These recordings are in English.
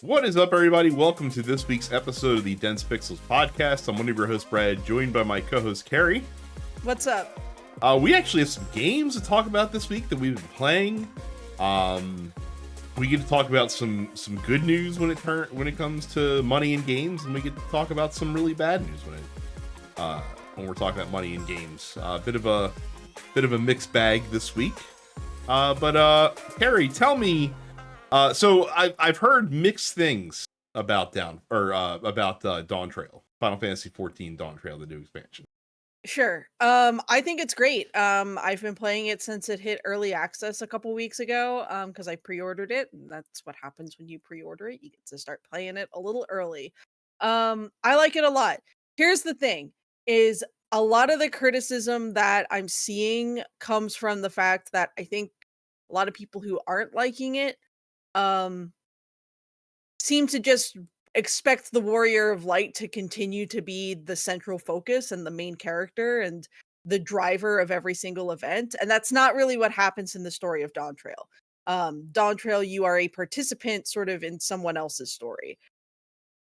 What is up, everybody? Welcome to this week's episode of the Dense Pixels podcast. I'm one of your hosts, Brad, joined by my co-host, Carrie. What's up? We actually have some games to talk about this week that we've been playing. We get to talk about some good news when it comes to money in games, and we get to talk about some really bad news when we're talking about money in games. Bit of a mixed bag this week. But Carrie, tell me. So I've heard mixed things about Dawntrail, Final Fantasy XIV Dawntrail, the new expansion. Sure. I think it's great. I've been playing it since it hit early access a couple weeks ago. Because I pre-ordered it. And that's what happens when you pre-order it. You get to start playing it a little early. I like it a lot. Here's the thing: is a lot of the criticism that I'm seeing comes from the fact that I think a lot of people who aren't liking it seem to just expect the Warrior of Light to continue to be the central focus and the main character and the driver of every single event. And that's not really what happens in the story of Dawntrail. Dawntrail, you are a participant sort of in someone else's story,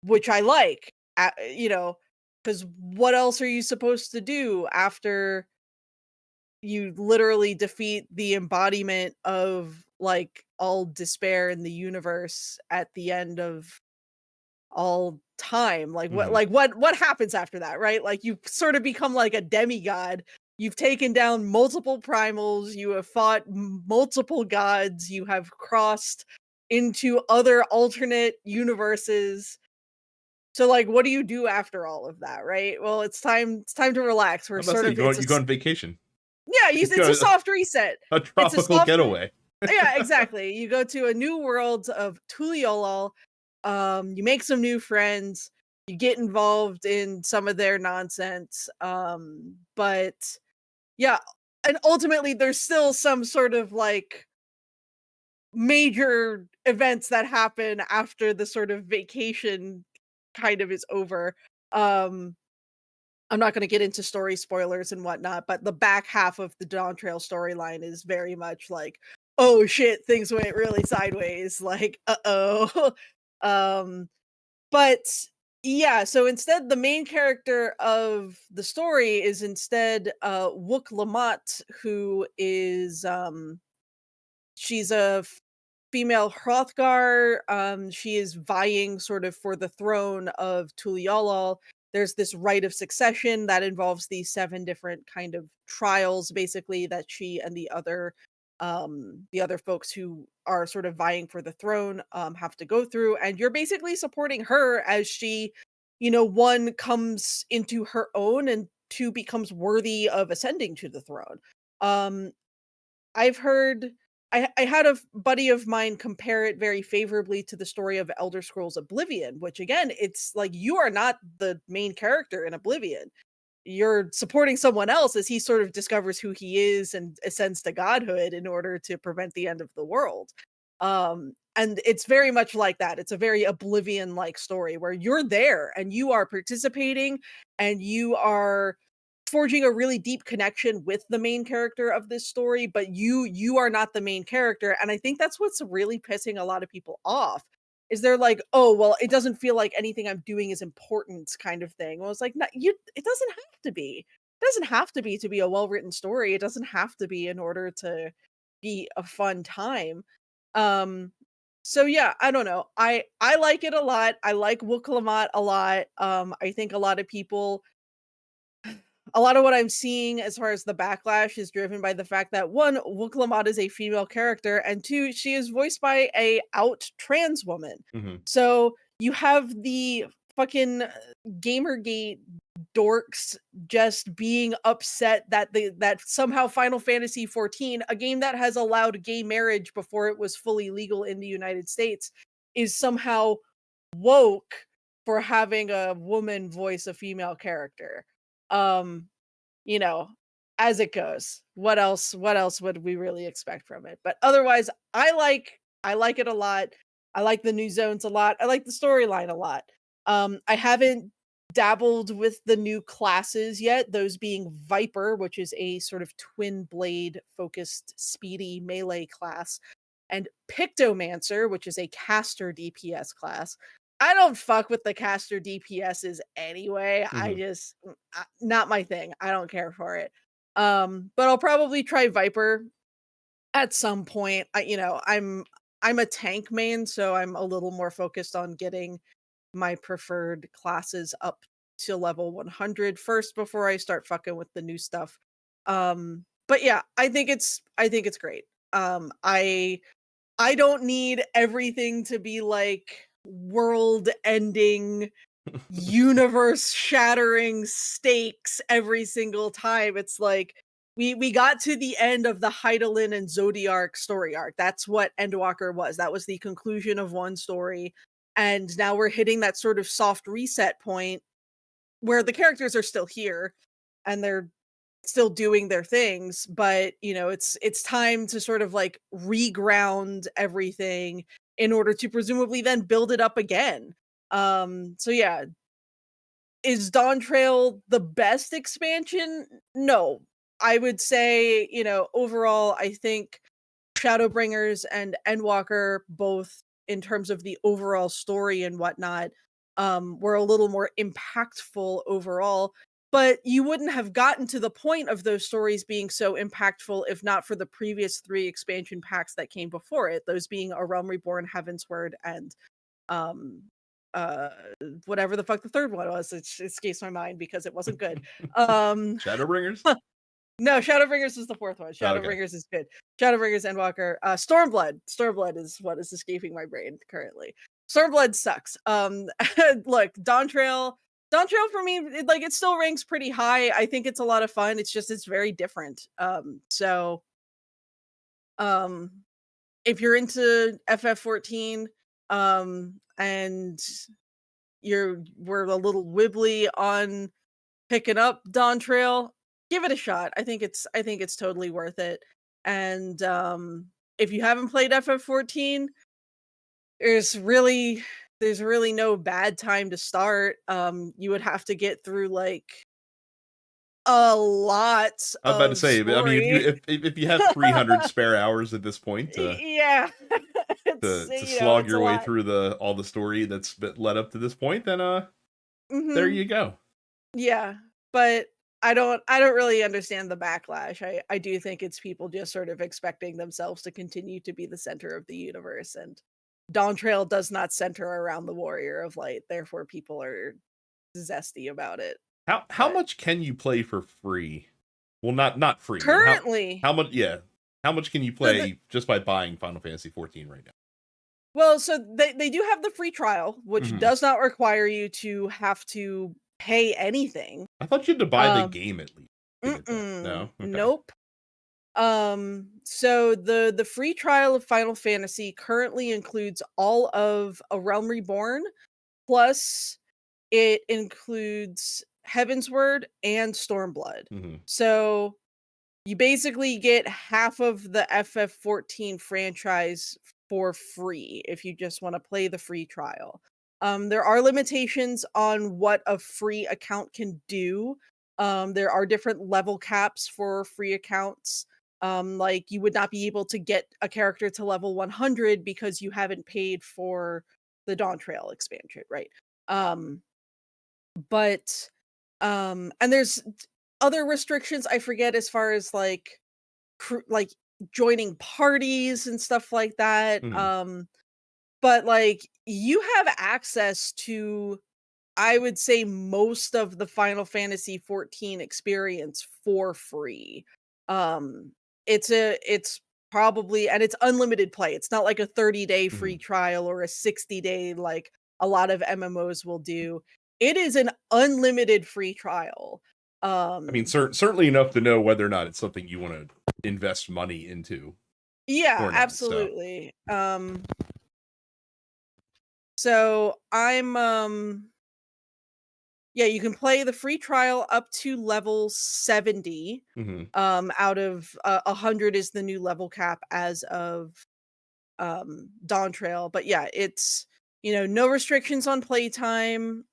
which I like, because what else are you supposed to do after you literally defeat the embodiment of like all despair in the universe at the end of all time? Like what happens after that, right? Like you sort of become like a demigod. You've taken down multiple primals, you have fought multiple gods, you have crossed into other alternate universes. So like what do you do after all of that, right? Well, it's time to relax. We're sort of you go on vacation. Yeah, it's a soft reset. A tropical getaway. Yeah, exactly. You go to a new world of Tuliolol. You make some new friends. You get involved in some of their nonsense. But yeah, and ultimately there's still some sort of like major events that happen after the sort of vacation kind of is over. I'm not going to get into story spoilers and whatnot, but the back half of the Dawntrail storyline is very much like, oh shit, things went really sideways. Like, uh-oh. But yeah, so instead, the main character of the story is instead Wook Lamont, who is she's a female Hrothgar. She is vying sort of for the throne of Tuliolol. There's this rite of succession that involves these 7 different kind of trials, basically, that she and the other folks who are sort of vying for the throne have to go through. And you're basically supporting her as she, one, comes into her own, and 2, becomes worthy of ascending to the throne. I've heard I had a buddy of mine compare it very favorably to the story of Elder Scrolls Oblivion, which again, it's like you are not the main character in Oblivion. You're supporting someone else as he sort of discovers who he is and ascends to godhood in order to prevent the end of the world. And it's very much like that. It's a very Oblivion-like story where you're there and you are participating and you are forging a really deep connection with the main character of this story, but you are not the main character. And I think that's what's really pissing a lot of people off, is they're like, oh well, it doesn't feel like anything I'm doing is important, kind of thing. Well, it's like, no, it doesn't have to be. It doesn't have to be a well-written story. It doesn't have to be in order to be a fun time. So yeah, I don't know, I like it a lot. I like Wook Lamont a lot. I think a lot of what I'm seeing as far as the backlash is driven by the fact that, 1, Wook Lamont is a female character, and 2, she is voiced by a out trans woman. Mm-hmm. So you have the fucking Gamergate dorks just being upset that that somehow Final Fantasy XIV, a game that has allowed gay marriage before it was fully legal in the United States, is somehow woke for having a woman voice a female character. um you know as it goes, what else would we really expect from it? But otherwise, I like it a lot. I like the new zones a lot. I like the storyline a lot. I haven't dabbled with the new classes yet, those being Viper, which is a sort of twin blade focused speedy melee class. and Pictomancer, which is a caster DPS class. I don't fuck with the caster DPSs anyway. I Mhm. just not my thing. I don't care for it. But I'll probably try Viper at some point. I'm a tank main, so I'm a little more focused on getting my preferred classes up to level 100 first before I start fucking with the new stuff. But yeah, I think it's great. I don't need everything to be like world ending, universe shattering stakes every single time. It's like we got to the end of the Heidelin and Zodiac story arc. That's what Endwalker was. That was the conclusion of one story. And now we're hitting that sort of soft reset point where the characters are still here and they're still doing their things, but it's time to sort of like reground everything in order to presumably then build it up again. So yeah, is Dawntrail the best expansion? No. I would say, overall, I think Shadowbringers and Endwalker, both in terms of the overall story and whatnot, were a little more impactful overall. But you wouldn't have gotten to the point of those stories being so impactful if not for the previous three expansion packs that came before it, those being A Realm Reborn, Heavensward, and um uh whatever the fuck the third one was. It escapes my mind because it wasn't good. um Shadowbringers? no, Shadowbringers is the fourth one. Oh, okay. Shadowbringers is good. Shadowbringers, Endwalker, Stormblood is what is escaping my brain currently. Stormblood sucks. Look, Dawntrail for me, it still ranks pretty high. I think it's a lot of fun. It's very different. Um if you're into FF14, and we're a little wibbly on picking up Dawntrail, give it a shot. I think it's totally worth it. And if you haven't played FF14, there's really there's really no bad time to start. You would have to get through like a lot I was about to of say, but I mean, if story. you have 300 spare hours at this point Yeah. It's to slog it's a your way lot. through all the story that's been led up to this point, then there Mhm. you go. Yeah, but I don't really understand the backlash. I do think it's people just sort of expecting themselves to continue to be the center of the universe, and Dawntrail does not center around the Warrior of Light, therefore people are zesty about it. How But much can you play for free? Well, not free, but currently, how much? Yeah, how much can you the play just by buying Final Fantasy 14 right now? well, so they do have the free trial, which Mhm. does not require you to have to pay anything. I thought you had to buy the Um, game at least to get that. mm-mm, No, okay. nope. So the free trial of Final Fantasy currently includes all of A Realm Reborn, plus it includes Heavensward and Stormblood. Hmm. So you basically get half of the FF14 franchise for free if you just want to play the free trial. There are limitations on what a free account can do. There are different level caps for free accounts. Like you would not be able to get a character to level 100 because you haven't paid for the Dawntrail expansion, right? Um, but and there's other restrictions I forget as far as like joining parties and stuff like that. Hmm. But like you have access to, I would say, most of the Final Fantasy 14 experience for free. Um it's probably, and it's unlimited play. It's not like a 30-day Hmm. free trial or a 60-day like a lot of MMOs will do. It is an unlimited free trial. I mean, Um certainly enough to know whether or not it's something you want to invest money into yeah, or not. So, absolutely. So I'm yeah, you can play the free trial up to level 70. hmm. Out of 100 is the new level cap as of Dawntrail. But yeah, it's no restrictions on playtime.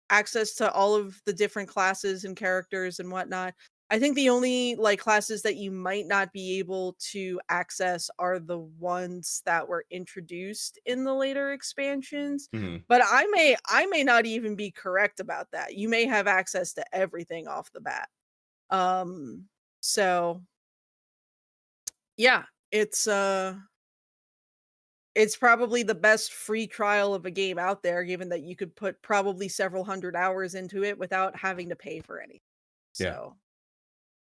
Access to all of the different classes and characters and whatnot. I think the only, like, classes that you might not be able to access are the ones that were introduced in the later expansions, Mhm. but I may not even be correct about that. You may have access to everything off the bat. So yeah, it's, it's probably the best free trial of a game out there, given that you could put probably several hundred hours into it without having to pay for anything. Yeah, So,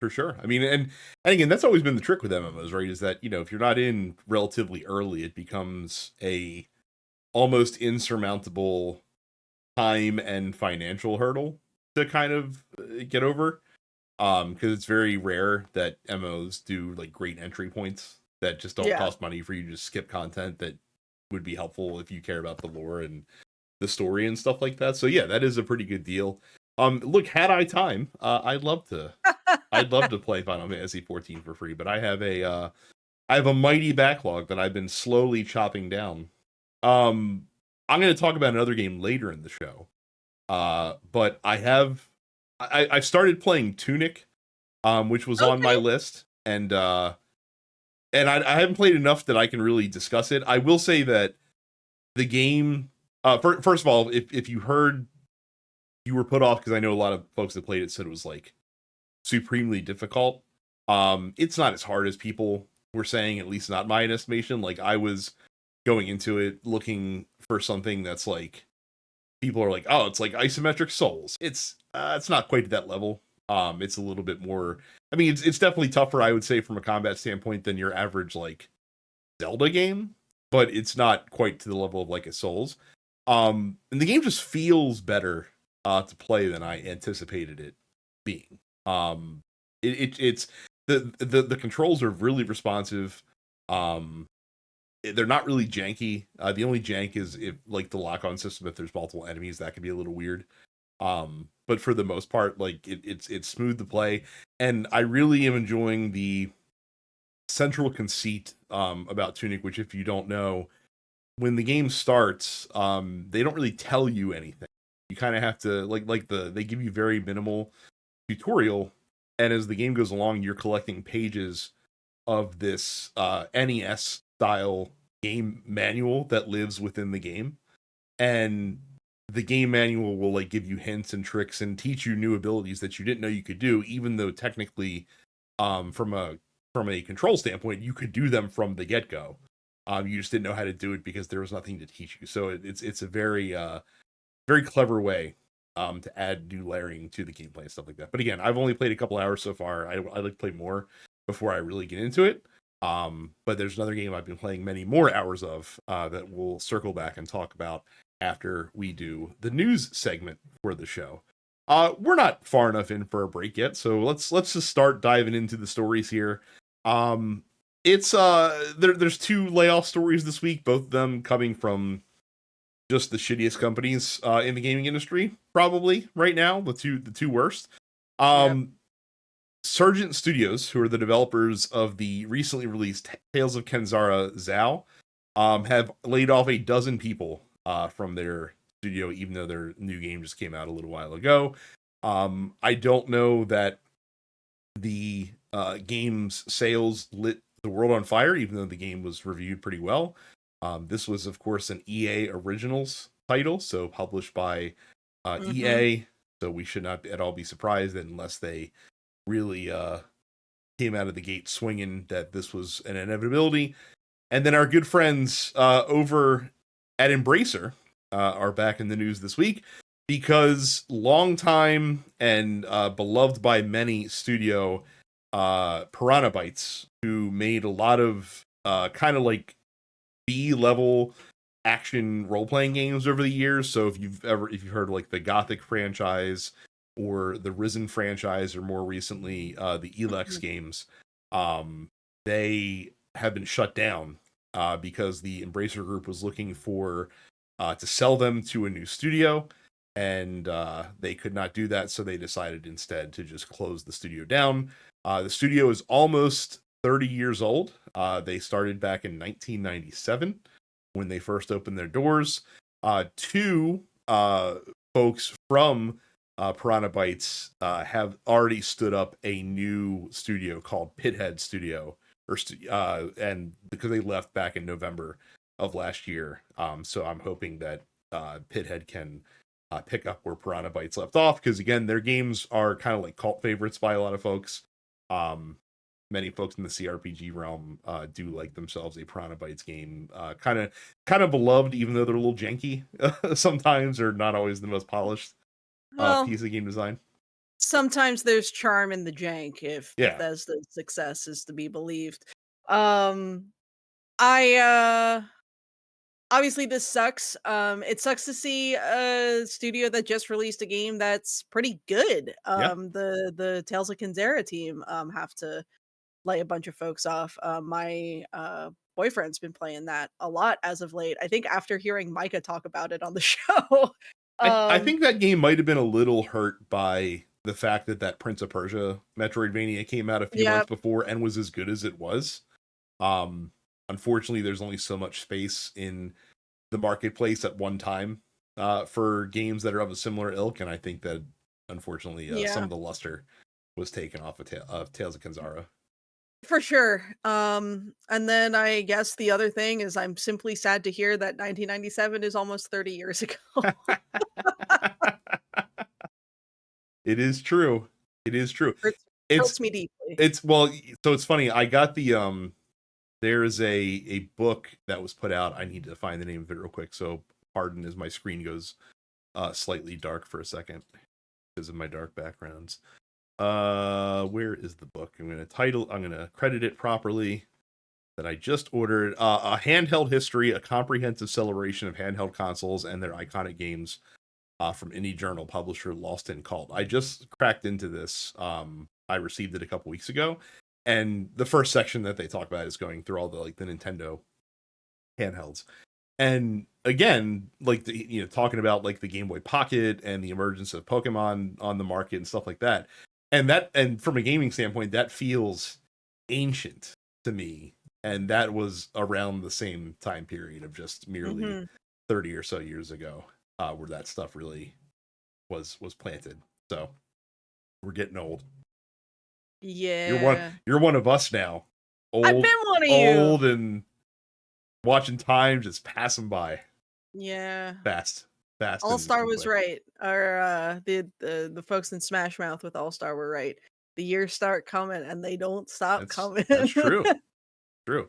for sure. I mean, and again, that's always been the trick with MMOs, right? Is that, if you're not in relatively early, it becomes a almost insurmountable time and financial hurdle to kind of get over. Because it's very rare that MMOs do like great entry points that just don't yeah. cost money for you to just skip content that would be helpful if you care about the lore and the story and stuff like that. So yeah, that is a pretty good deal. Look, had I time, I'd love to play Final Fantasy XIV for free, but I have a mighty backlog that I've been slowly chopping down. Um, I'm going to talk about another game later in the show. But I've started playing Tunic, which was on my Okay. list, and I haven't played enough that I can really discuss it. I will say that the game, first of all, if you heard you were put off, because I know a lot of folks that played it said it was like supremely difficult. It's not as hard as people were saying, at least not my estimation. Like, I was going into it looking for something that's like, people are like, oh, it's like isometric Souls. It's not quite at that level. It's a little bit more. I mean, it's definitely tougher, I would say, from a combat standpoint than your average like Zelda game, but it's not quite to the level of like a Souls. And the game just feels better to play than I anticipated it being. It's the controls are really responsive. Um, they're not really janky. The only jank is if like the lock on system, if there's multiple enemies, that can be a little weird. But for the most part, like it's smooth to play, and I really am enjoying the central conceit about Tunic, which, if you don't know, when the game starts, they don't really tell you anything. You kind of have to they give you very minimal tutorial, and as the game goes along, you're collecting pages of this NES style game manual that lives within the game. And the game manual will like give you hints and tricks and teach you new abilities that you didn't know you could do, even though technically, from a control standpoint, you could do them from the get-go. You just didn't know how to do it because there was nothing to teach you. So it's a very very clever way to add new layering to the gameplay and stuff like that. But again, I've only played a couple hours so far. I'd like to play more before I really get into it. But there's another game I've been playing many more hours of that we'll circle back and talk about after we do the news segment for the show. We're not far enough in for a break yet, so let's just start diving into the stories here. It's there's two layoff stories this week, both of them coming from just the shittiest companies in the gaming industry, probably right now, the two worst. Yeah. Surgent Studios, who are the developers of the recently released Tales of Kenzara Zao, have laid off a dozen people from their studio, even though their new game just came out a little while ago. I don't know that the game's sales lit the world on fire, even though the game was reviewed pretty well. This was, of course, an EA Originals title, so published by Mhm. EA. So we should not at all be surprised that unless they really came out of the gate swinging, that this was an inevitability. And then our good friends over at Embracer are back in the news this week because longtime and beloved by many studio Piranha Bytes, who made a lot of kind of like B-level action role-playing games over the years. So if you've heard of like the Gothic franchise or the Risen franchise, or more recently the Elex Mhm. games, they have been shut down because the Embracer Group was looking for to sell them to a new studio, and they could not do that, so they decided instead to just close the studio down. The studio is almost 30 years old. They started back in 1997 when they first opened their doors. Two folks from Piranha Bytes have already stood up a new studio called Pithead Studio, and because they left back in November of last year. So I'm hoping that Pithead can pick up where Piranha Bytes left off, because again, their games are kind of like cult favorites by a lot of folks. Many folks in the CRPG realm do like themselves a Piranha Bytes game, kind of beloved, even though they're a little janky sometimes, or not always the most polished Well, piece of game design. sometimes there's charm in the jank if Yeah, Bethesda's success is to be believed. Um, I obviously this sucks. It sucks to see a studio that just released a game that's pretty good. yeah. The Tales of Kenzera team have to lay a bunch of folks off. My boyfriend's been playing that a lot as of late. I think after hearing Micah talk about it on the show. I um think that game might have been a little hurt by the fact that Prince of Persia Metroidvania came out a few yeah, months before and was as good as it was. Um, Unfortunately, there's only so much space in the marketplace at one time for games that are of a similar ilk, and I think that unfortunately some yeah. of the luster was taken off of Tales of Kenzara. For sure. And then I guess the other thing is I'm simply sad to hear that 1997 is almost 30 years ago. It is true. It is true. Hurts It's hurts me deeply. it's well, so it's funny. I got the there's a book that was put out. I need to find the name of it real quick. So pardon as my screen goes slightly dark for a second because of my dark backgrounds. Where is the book? I'm gonna credit it properly. That I just ordered. A handheld history, a comprehensive celebration of handheld consoles and their iconic games, from indie journal publisher Lost in Cult. I just cracked into this. I received it a couple weeks ago, and the first section that they talk about is going through all the like the Nintendo handhelds. And again, like talking about like the Game Boy Pocket and the emergence of Pokemon on the market and stuff like that. And from a gaming standpoint, that feels ancient to me. And that was around the same time period of just merely Mhm. 30 or so years ago, where that stuff really was planted. So we're getting old. Yeah. You're one of us now. I've Old been one of you. old and watching time just passing by Yeah. fast. Fast All-Star and was quick. right. Or the folks in Smash Mouth with All-Star were right. The years start coming and they don't stop coming. That's true. True.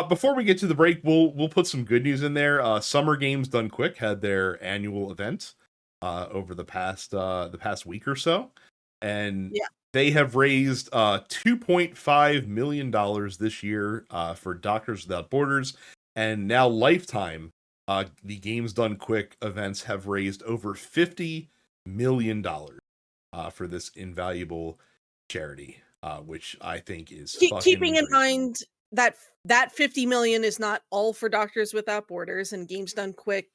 Before we get to the break, we'll put some good news in there. Summer Games Done Quick had their annual event over the past week or so, and Yeah. they have raised $2.5 million this year for Doctors Without Borders, and now Lifetime. The Games Done Quick events have raised over $50 million for this invaluable charity, which I think is Keeping fucking in great. mind that that 50 million is not all for Doctors Without Borders, and Games Done Quick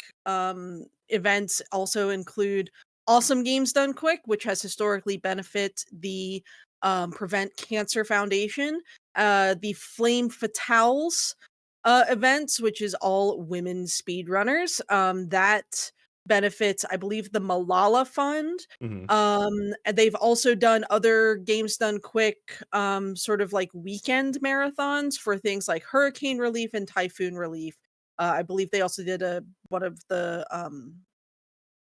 events also include Awesome Games Done Quick, which has historically benefit the Prevent Cancer Foundation, the Flame Fatales events, which is all women speedrunners. That benefits, I believe, the Malala Fund. Mhm. And they've also done other Games Done Quick, sort of like weekend marathons for things like hurricane relief and typhoon relief. I believe they also did a one of the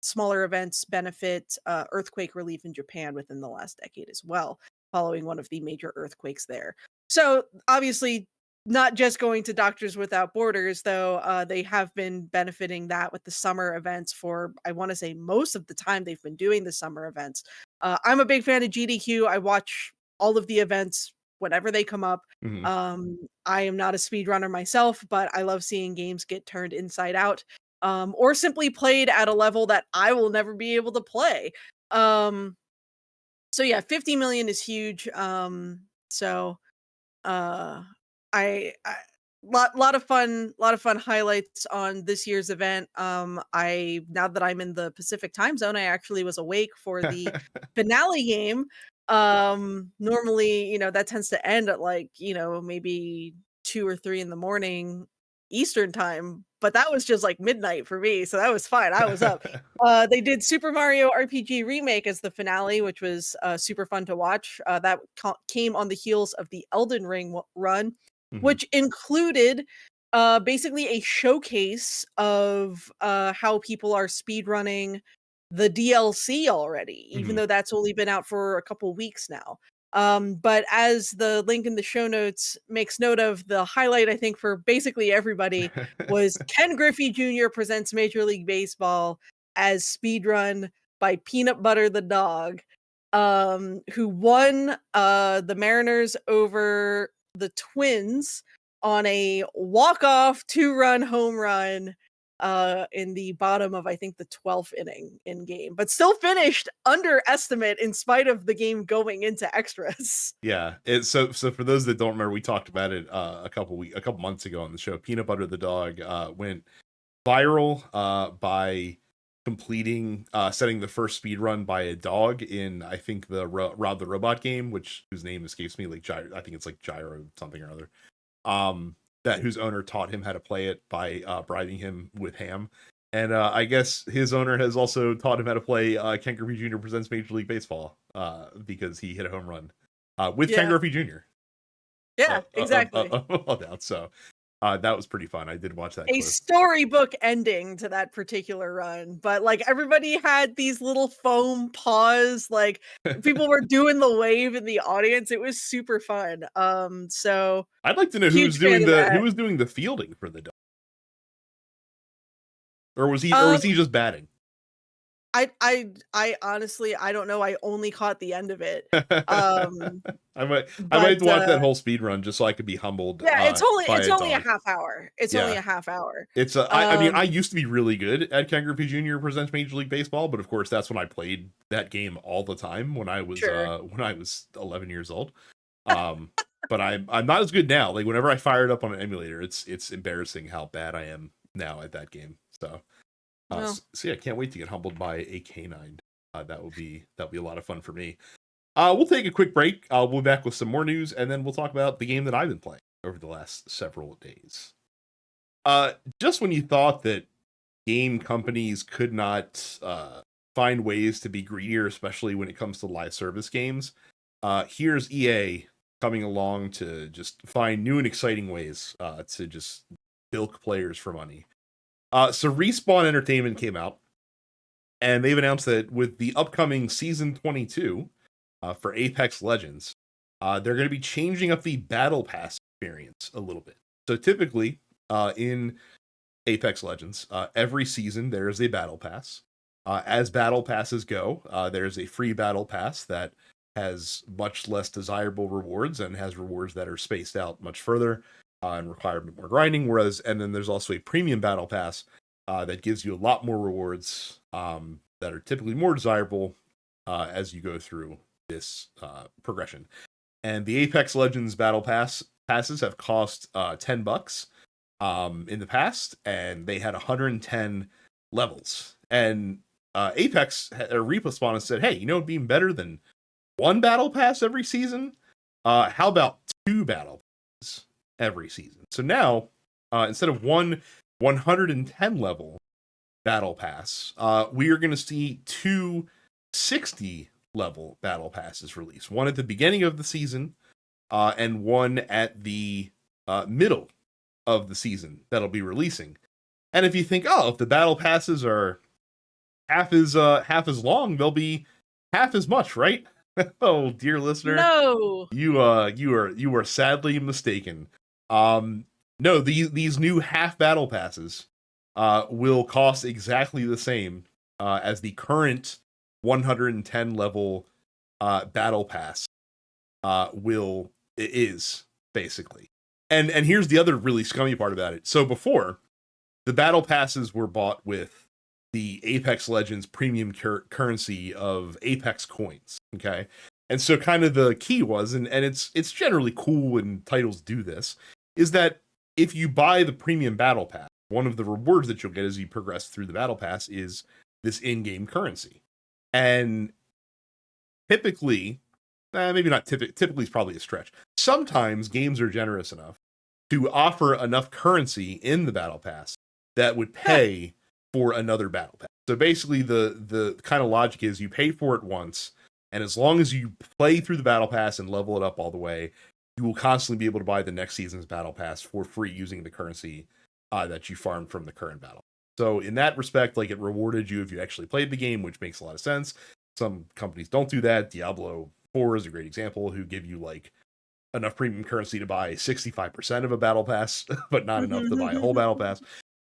smaller events benefit earthquake relief in Japan within the last decade as well, following one of the major earthquakes there. So obviously, not just going to Doctors Without Borders, though, they have been benefiting that with the summer events for, I want to say, most of the time they've been doing the summer events. I'm a big fan of GDQ. I watch all of the events whenever they come up. Mhm. I am not a speedrunner myself, but I love seeing games get turned inside out, or simply played at a level that I will never be able to play. Um, so yeah, 50 million is huge. So uh, I lot of fun, lot of fun highlights on this year's event. I now that I'm in the Pacific time zone, I actually was awake for the finale game. Normally, that tends to end at like maybe 2 or 3 in the morning Eastern time, but that was just like midnight for me, so that was fine. I was up. They did Super Mario RPG Remake as the finale, which was super fun to watch. That came on the heels of the Elden Ring run, Mhm. which included basically a showcase of how people are speedrunning the DLC already, even Mhm. though that's only been out for a couple weeks now. But as the link in the show notes makes note of, the highlight, I think, for basically everybody was Ken Griffey Jr. presents Major League Baseball as speedrun by Peanut Butter the dog, who won the Mariners over the Twins on a walk-off 2-run home run in the bottom of, I think, the 12th inning in game, but still finished under estimate in spite of the game going into extras. Yeah, so for those that don't remember, we talked about it a couple months ago on the show. Peanut Butter the dog went viral by completing setting the first speed run by a dog in, I think, the Rob the Robot game, whose name escapes me, like Gyro, I think it's like Gyro something or other. That whose owner taught him how to play it by bribing him with ham. And I guess his owner has also taught him how to play Ken Griffey Jr. Presents Major League Baseball because he hit a home run with Ken Yeah, Griffey Jr. yeah, exactly. Well down. So that was pretty fun. I did watch that A clip. storybook ending to that particular run, but like everybody had these little foam paws, like people were doing the wave in the audience. It was super fun. So I'd like to know huge fan of who that. was doing the fielding for the dog, or was Um, he just batting? I honestly, I don't know. I only caught the end of it. Um, I might but have to watch that whole speed run just so I could be humbled yeah, by it's a only a dog. half hour. It's only Yeah. a half hour. It's I mean, I Um, used to be really good at Ken Griffey Jr. Presents Major League Baseball, but of course that's when I played that game all the time when I sure. was 11 years old. Um, but I'm not as good now. Like whenever I fire it up on an emulator, it's embarrassing how bad I am now at that game. So Well, so yeah, I can't wait to get humbled by a canine. That'll be a lot of fun for me. We'll take a quick break. We'll be back with some more news, and then we'll talk about the game that I've been playing over the last several days. Just when you thought that game companies could not find ways to be greedier, especially when it comes to live service games, here's EA coming along to just find new and exciting ways to just bilk players for money. So Respawn Entertainment came out, and they've announced that with the upcoming Season 22 for Apex Legends, they're going to be changing up the Battle Pass experience a little bit. So typically, in Apex Legends, every season there is a battle pass. As battle passes go, there's a free battle pass that has much less desirable rewards and has rewards that are spaced out much further and require a bit more grinding. And then there's also a premium battle pass that gives you a lot more rewards that are typically more desirable as you go through this progression. And the Apex Legends battle passes have cost $10 in the past, and they had 110 levels. And Apex or Respawn has said, "Hey, you know, it'd be better than one battle pass every season. How about two battle passes every season?" So now, instead of one 110 level battle pass, we are going to see two 60 level battle passes released. One at the beginning of the season, and one at the middle of the season that'll be releasing. And if you think, oh, if the battle passes are half as long, they'll be half as much, right? Oh, dear listener, no. you are sadly mistaken. No, these new half battle passes will cost exactly the same as the current 110 level battle pass is basically. And here's the other really scummy part about it. So before, the battle passes were bought with the Apex Legends premium currency of Apex coins. Okay. And so kind of the key was, and it's generally cool when titles do this, is that if you buy the premium battle pass, one of the rewards that you'll get as you progress through the battle pass is this in-game currency. And typically, maybe not typically is probably a stretch. Sometimes games are generous enough to offer enough currency in the battle pass that would pay for another battle pass. So basically the kind of logic is you pay for it once, and as long as you play through the battle pass and level it up all the way, you will constantly be able to buy the next season's battle pass for free using the currency that you farmed from the current battle. So in that respect, like, it rewarded you if you actually played the game, which makes a lot of sense. Some companies don't do that. Diablo 4 is a great example, who give you like enough premium currency to buy 65% of a battle pass, but not enough to buy a whole battle pass.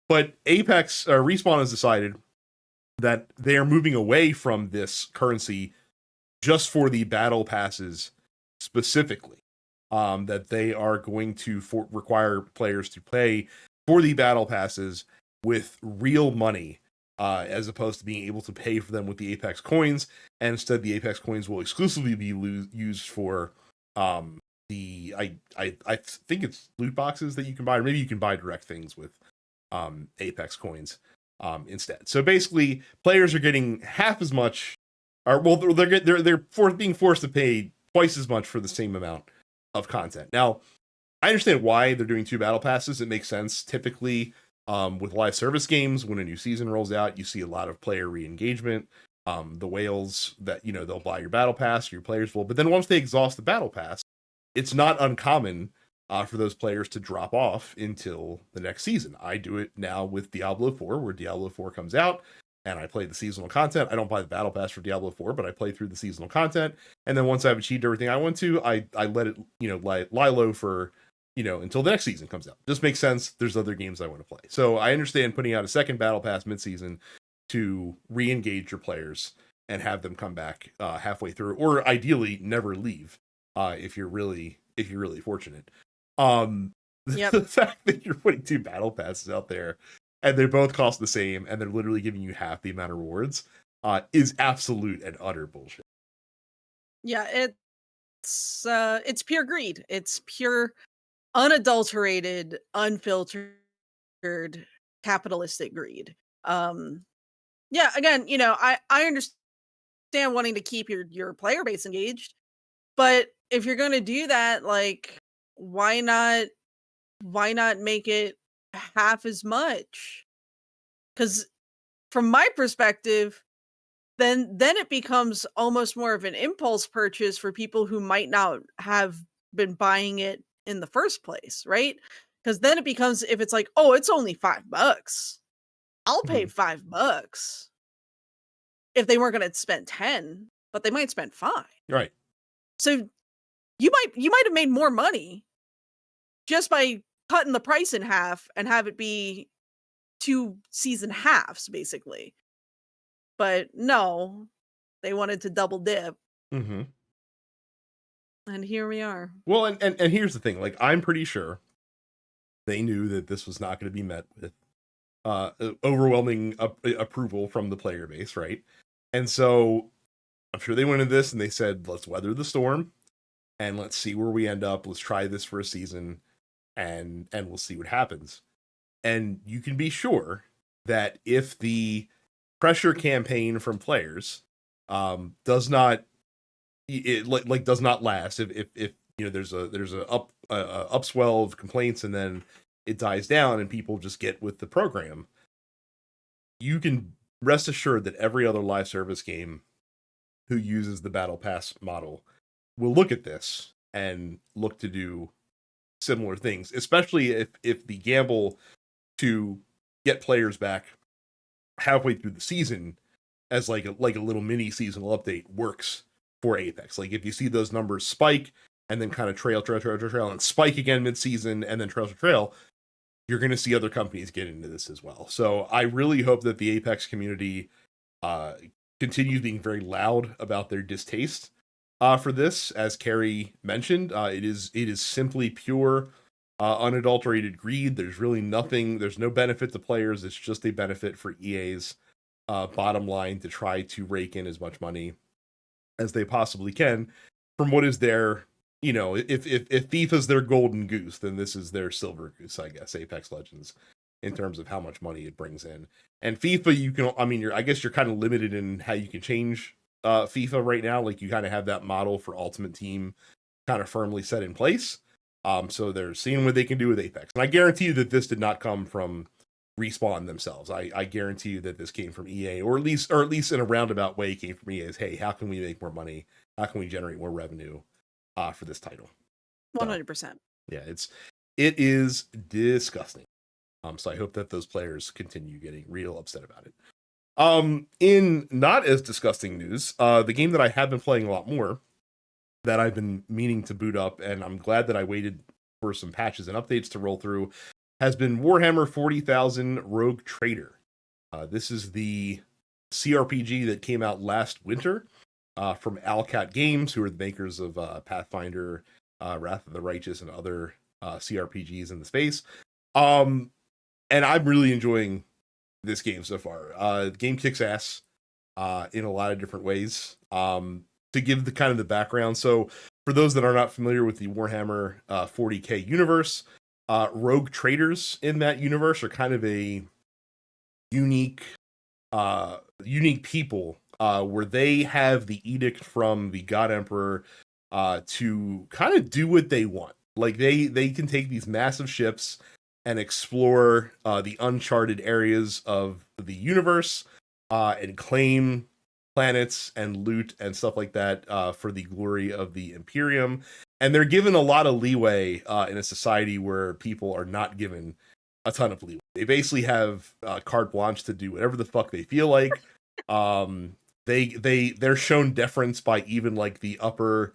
But Apex Respawn has decided that they are moving away from this currency just for the battle passes specifically. That they are going to require players to pay for the battle passes with real money, as opposed to being able to pay for them with the Apex coins. And instead, the Apex coins will exclusively be used for I think it's loot boxes that you can buy, or maybe you can buy direct things with Apex coins instead. So basically, players are getting half as much, or well, they're being forced to pay twice as much for the same amount of content. Now, I understand why they're doing 2 battle passes. It makes sense. Typically, with live service games, when a new season rolls out, you see a lot of player re-engagement. The whales that, they'll buy your battle pass, your players will, but then once they exhaust the battle pass, it's not uncommon for those players to drop off until the next season. I do it now with Diablo 4, where Diablo 4 comes out, and I play the seasonal content. I don't buy the battle pass for Diablo 4, but I play through the seasonal content, and then once I've achieved everything I want to, I let it, lie low for, until the next season comes out. Just makes sense. There's other games I want to play. So I understand putting out a second battle pass mid-season to re-engage your players and have them come back halfway through, or ideally never leave. If you're really fortunate. The fact that you're putting 2 battle passes out there and they both cost the same and they're literally giving you half the amount of rewards is absolute and utter bullshit. Yeah, it's pure greed. It's pure, unadulterated, unfiltered, capitalistic greed. Yeah, again, I understand wanting to keep your player base engaged, but if you're going to do that, like, why not make it half as much? Because from my perspective, then it becomes almost more of an impulse purchase for people who might not have been buying it in the first place, right? Because then it becomes, if it's like, oh, it's only $5, I'll pay $5. If they weren't going to spend 10, but they might spend 5. Right. So you might have made more money just by cutting the price in half and have it be 2 season halves, basically. But no, they wanted to double dip. Mm-hmm. And here we are. Well, and here's the thing. Like, I'm pretty sure they knew that this was not going to be met with overwhelming approval from the player base, right? And so I'm sure they went into this and they said, let's weather the storm and let's see where we end up. Let's try this for a season and we'll see what happens. And you can be sure that if the pressure campaign from players does not last, if there's a upswell of complaints and then it dies down and people just get with the program, you can rest assured that every other live service game who uses the battle pass model will look at this and look to do similar things, especially if the gamble to get players back halfway through the season as like a little mini seasonal update works for Apex. Like, if you see those numbers spike and then kind of trail and spike again mid-season and then trail, you're going to see other companies get into this as well. So I really hope that the Apex community continues being very loud about their distaste for this. As Carrie mentioned, it is simply pure unadulterated greed. There's really nothing, there's no benefit to players. It's just a benefit for EA's bottom line to try to rake in as much money as they possibly can from what is their, if FIFA's their golden goose, then this is their silver goose, I guess, Apex Legends, in terms of how much money it brings in. And FIFA, I guess you're kind of limited in how you can change FIFA right now. Like, you kind of have that model for Ultimate Team kind of firmly set in place. So they're seeing what they can do with Apex. And I guarantee you that this did not come from Respawn themselves. I guarantee you that this came from EA, or at least in a roundabout way came from EA. Is, hey, how can we make more money? How can we generate more revenue for this title? 100%. Yeah, it is disgusting. So I hope that those players continue getting real upset about it. In not as disgusting news, the game that I have been playing a lot more, that I've been meaning to boot up, and I'm glad that I waited for some patches and updates to roll through, has been Warhammer 40,000 Rogue Trader. This is the CRPG that came out last winter from Owlcat Games, who are the makers of Pathfinder, Wrath of the Righteous, and other CRPGs in the space. And I'm really enjoying this game so far. The game kicks ass in a lot of different ways. To give the kind of the background, so for those that are not familiar with the Warhammer 40K universe, rogue traders in that universe are kind of a unique people where they have the edict from the God Emperor to kind of do what they want. Like they can take these massive ships and explore the uncharted areas of the universe and claim planets and loot and stuff like that for the glory of the Imperium. And they're given a lot of leeway in a society where people are not given a ton of leeway. They basically have carte blanche to do whatever the fuck they feel like. They're shown deference by even like the upper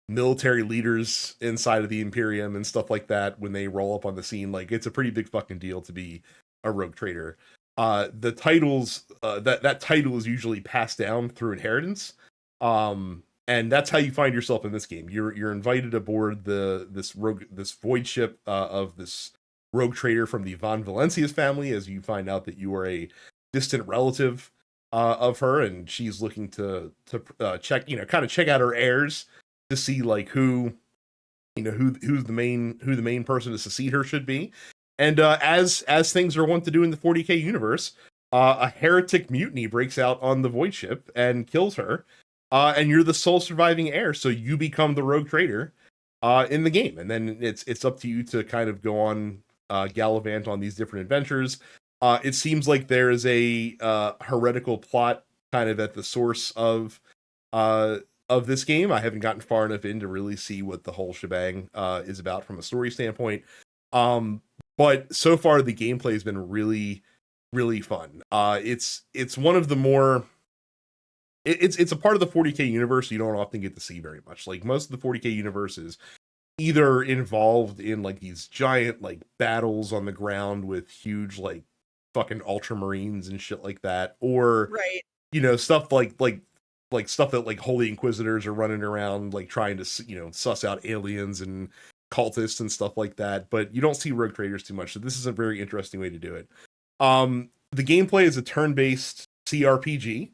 military leaders inside of the Imperium and stuff like that when they roll up on the scene. Like, it's a pretty big fucking deal to be a rogue trader. The titles that title is usually passed down through inheritance, and that's how you find yourself in this game. You're invited aboard this void ship of this rogue trader from the Von Valencia's family, as you find out that you are a distant relative of her, and she's looking to check out her heirs to see like who the main person to succeed her should be. And as things are wont to do in the 40K universe, a heretic mutiny breaks out on the void ship and kills her, and you're the sole surviving heir, so you become the rogue trader in the game, and then it's up to you to kind of go on gallivant on these different adventures. It seems like there is a heretical plot kind of at the source of this game. I haven't gotten far enough in to really see what the whole shebang is about from a story standpoint. But so far the gameplay has been really, really fun. It's one of the more it's a part of the 40K universe you don't often get to see very much. Like, most of the 40K universe is either involved in like these giant like battles on the ground with huge like fucking ultramarines and shit like that, or right, stuff like stuff that like holy inquisitors are running around like trying to suss out aliens and cultists and stuff like that, but you don't see rogue traders too much, so this is a very interesting way to do it. The gameplay is a turn-based CRPG,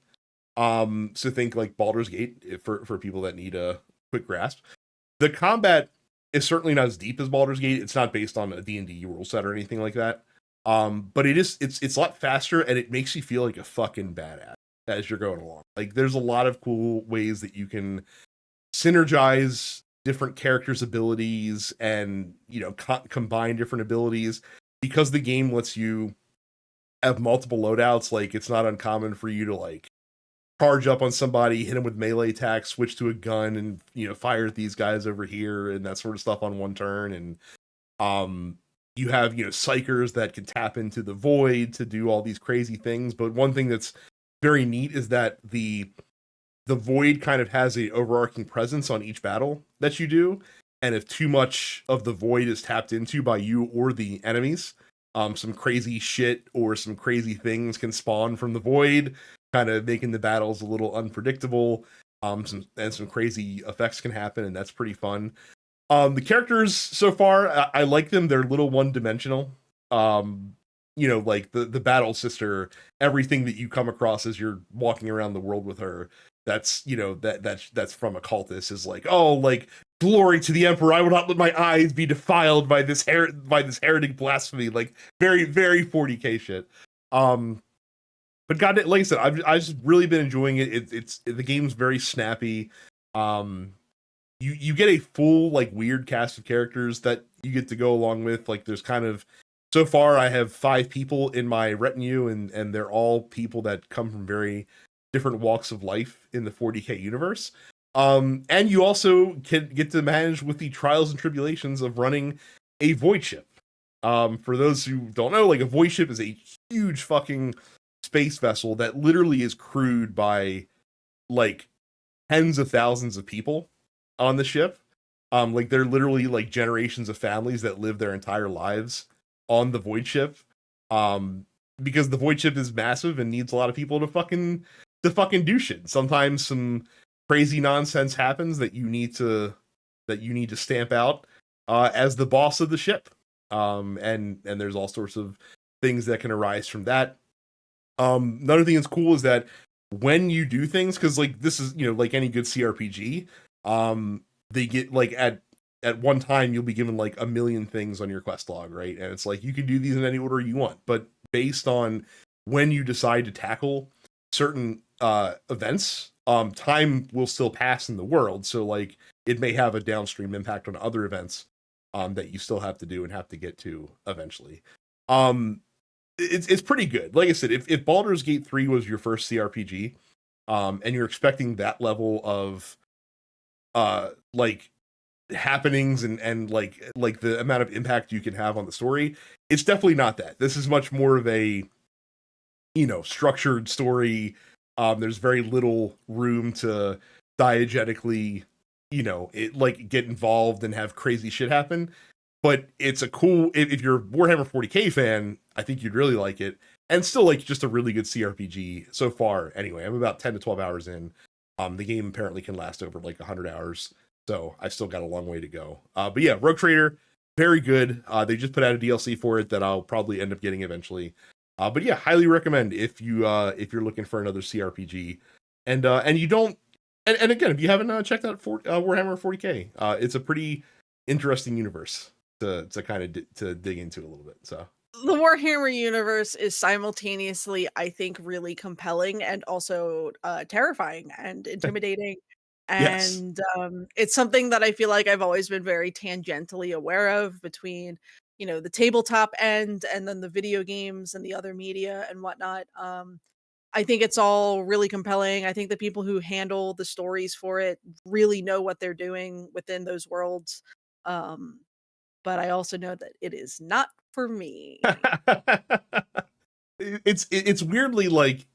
so think like Baldur's Gate for people that need a quick grasp. The combat is certainly not as deep as Baldur's Gate. It's not based on a D&D rule set or anything like that, but it's a lot faster, and it makes you feel like a fucking badass as you're going along. Like, there's a lot of cool ways that you can synergize different characters' abilities and combine different abilities, because the game lets you have multiple loadouts. Like, it's not uncommon for you to like charge up on somebody, hit them with melee attacks, switch to a gun, and fire at these guys over here and that sort of stuff on one turn. And you have psychers that can tap into the void to do all these crazy things. But one thing that's very neat is that the void kind of has a overarching presence on each battle that you do, and if too much of the void is tapped into by you or the enemies, some crazy shit or some crazy things can spawn from the void, kind of making the battles a little unpredictable. Some crazy effects can happen, and that's pretty fun. The characters so far, I like them. They're a little one-dimensional. Like the battle sister, everything that you come across as you're walking around the world with her, that's that's from a cultist, is like, oh, like, glory to the Emperor, I will not let my eyes be defiled by this heretic blasphemy. Like, very, very 40K shit. But God, like I said, I've just really been enjoying it. It's the game's very snappy. you get a full like weird cast of characters that you get to go along with. Like there's kind of so far I have 5 people in my retinue, and they're all people that come from very different walks of life in the 40K universe. And you also can get to manage with the trials and tribulations of running a void ship. For those who don't know, like a void ship is a huge fucking space vessel that literally is crewed by like tens of thousands of people on the ship. Like they're literally like generations of families that live their entire lives on the void ship. Because the void ship is massive and needs a lot of people to fucking do shit. Sometimes some crazy nonsense happens that you need to stamp out as the boss of the ship. And there's all sorts of things that can arise from that. Another thing that's cool is that when you do things, because like this is, you know, like any good CRPG, they get like at one time you'll be given like a million things on your quest log, right? And it's like you can do these in any order you want, but based on when you decide to tackle certain events, time will still pass in the world. So like it may have a downstream impact on other events that you still have to do and have to get to eventually. It's pretty good. Like I said, if Baldur's Gate 3 was your first CRPG, and you're expecting that level of like happenings and like the amount of impact you can have on the story, it's definitely not that. This is much more of a, you know, structured story. There's very little room to diegetically, you know, it like get involved and have crazy shit happen. But it's a cool, if you're a Warhammer 40K fan, I think you'd really like it. And still like just a really good CRPG so far. Anyway, I'm about 10 to 12 hours in. The game apparently can last over like 100 hours. So I still got a long way to go. But yeah, Rogue Trader, very good. They just put out a DLC for it that I'll probably end up getting eventually. But yeah, highly recommend if you're looking for another CRPG. And you don't, and again, if you haven't checked out Warhammer 40K, it's a pretty interesting universe to kind of to dig into a little bit. So the Warhammer universe is simultaneously, I think, really compelling and also terrifying and intimidating. yes. And it's something that I feel like I've always been very tangentially aware of between, you know, the tabletop end and then the video games and the other media and whatnot. I think it's all really compelling. I think the people who handle the stories for it really know what they're doing within those worlds. Um, but I also know that it is not for me. It's weirdly like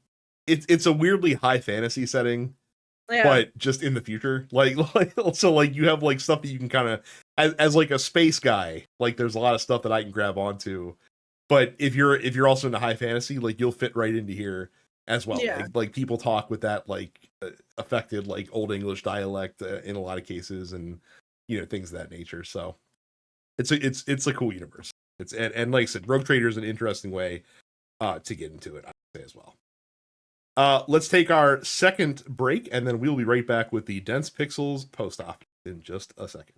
it's a weirdly high fantasy setting, Yeah. but just in the future. Like also like you have like stuff that you can kind of as like a space guy, like there's a lot of stuff that I can grab onto. But if you're also into high fantasy, like you'll fit right into here as well. Yeah. Like people talk with that like affected like old English dialect in a lot of cases, and you know, things of that nature. So it's a cool universe. It's and like I said, Rogue Trader is an interesting way to get into it, I would say as well. Let's take our second break, and then we'll be right back with the Dense Pixels post op in just a second.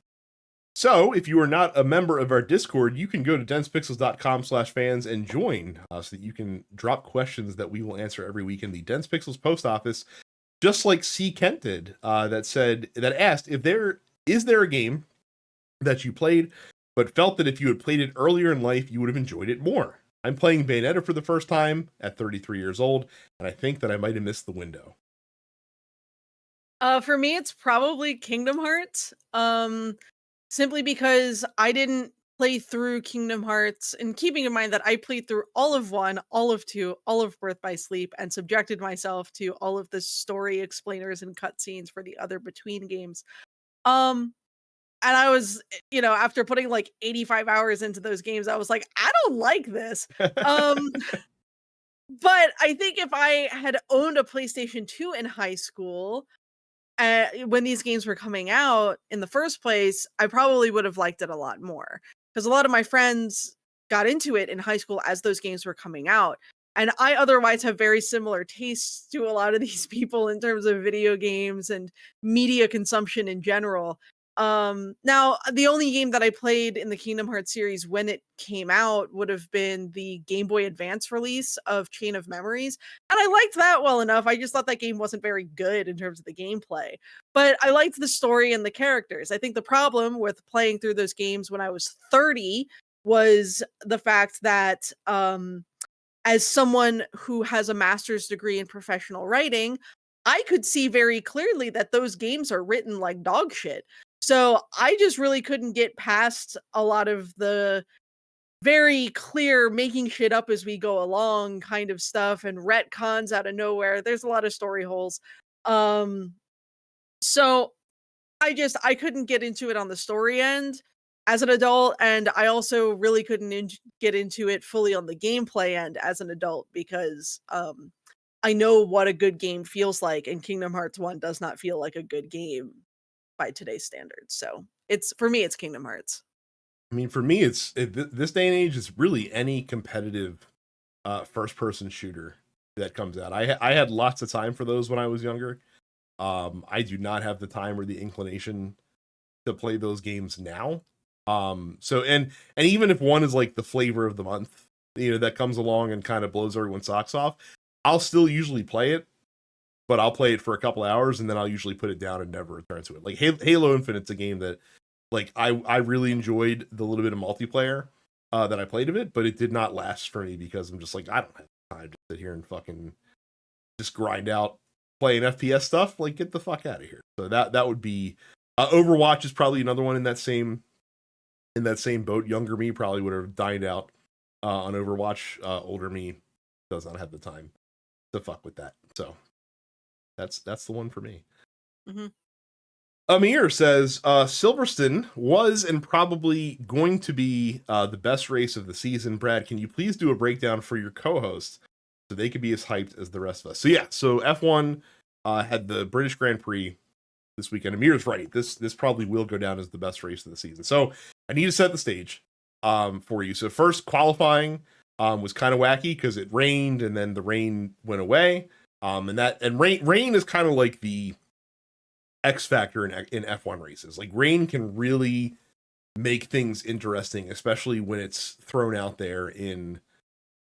So, if you are not a member of our Discord, you can go to densepixels.com/fans and join so that you can drop questions that we will answer every week in the Dense Pixels post office, just like C. Kent did, that asked if there is a game that you played but felt that if you had played it earlier in life, you would have enjoyed it more. I'm playing Bayonetta for the first time at 33 years old, and I think that I might have missed the window. For me, it's probably Kingdom Hearts. Simply because I didn't play through Kingdom Hearts, and keeping in mind that I played through all of 1, all of 2, all of Birth by Sleep, and subjected myself to all of the story explainers and cutscenes for the other between games. Um, and I was, you know, after putting like 85 hours into those games, I was like, I don't like this. Um, but I think if I had owned a PlayStation 2 in high school, when these games were coming out in the first place, I probably would have liked it a lot more, because a lot of my friends got into it in high school as those games were coming out. And I otherwise have very similar tastes to a lot of these people in terms of video games and media consumption in general. Now the only game that I played in the Kingdom Hearts series when it came out would have been the Game Boy Advance release of Chain of Memories, and I liked that well enough. I just thought that game wasn't very good in terms of the gameplay, but I liked the story and the characters. I think the problem with playing through those games when I was 30 was the fact that as someone who has a master's degree in professional writing, I could see very clearly that those games are written like dog shit. So I just really couldn't get past a lot of the very clear making shit up as we go along kind of stuff and retcons out of nowhere. There's a lot of story holes. Um, so I couldn't get into it on the story end as an adult, and I also really couldn't get into it fully on the gameplay end as an adult because I know what a good game feels like, and Kingdom Hearts 1 does not feel like a good game by today's standards. So it's for me, it's Kingdom Hearts. I mean, for me, this day and age, it's really any competitive first-person shooter that comes out. I had lots of time for those when I was younger. I do not have the time or the inclination to play those games now. So and even if one is like the flavor of the month, that comes along and kind of blows everyone's socks off, I'll still usually play it, but I'll play it for a couple hours and then I'll usually put it down and never return to it. Like Halo Infinite's a game that like I really enjoyed the little bit of multiplayer that I played of it, but it did not last for me because I'm just like, I don't have time to sit here and fucking just grind out playing FPS stuff. Like, get the fuck out of here. So that would be Overwatch is probably another one in that same boat. Younger me probably would have dined out on Overwatch. Older me does not have the time to fuck with that. So that's the one for me. Mm-hmm. Amir says Silverstone was and probably going to be the best race of the season. Brad, can you please do a breakdown for your co-hosts so they could be as hyped as the rest of us? So yeah, so F1 had the British Grand Prix this weekend. Amir's right. This probably will go down as the best race of the season. So I need to set the stage for you. So first, qualifying was kind of wacky because it rained and then the rain went away. And rain is kind of like the X factor in F1 races. Like, rain can really make things interesting, especially when it's thrown out there in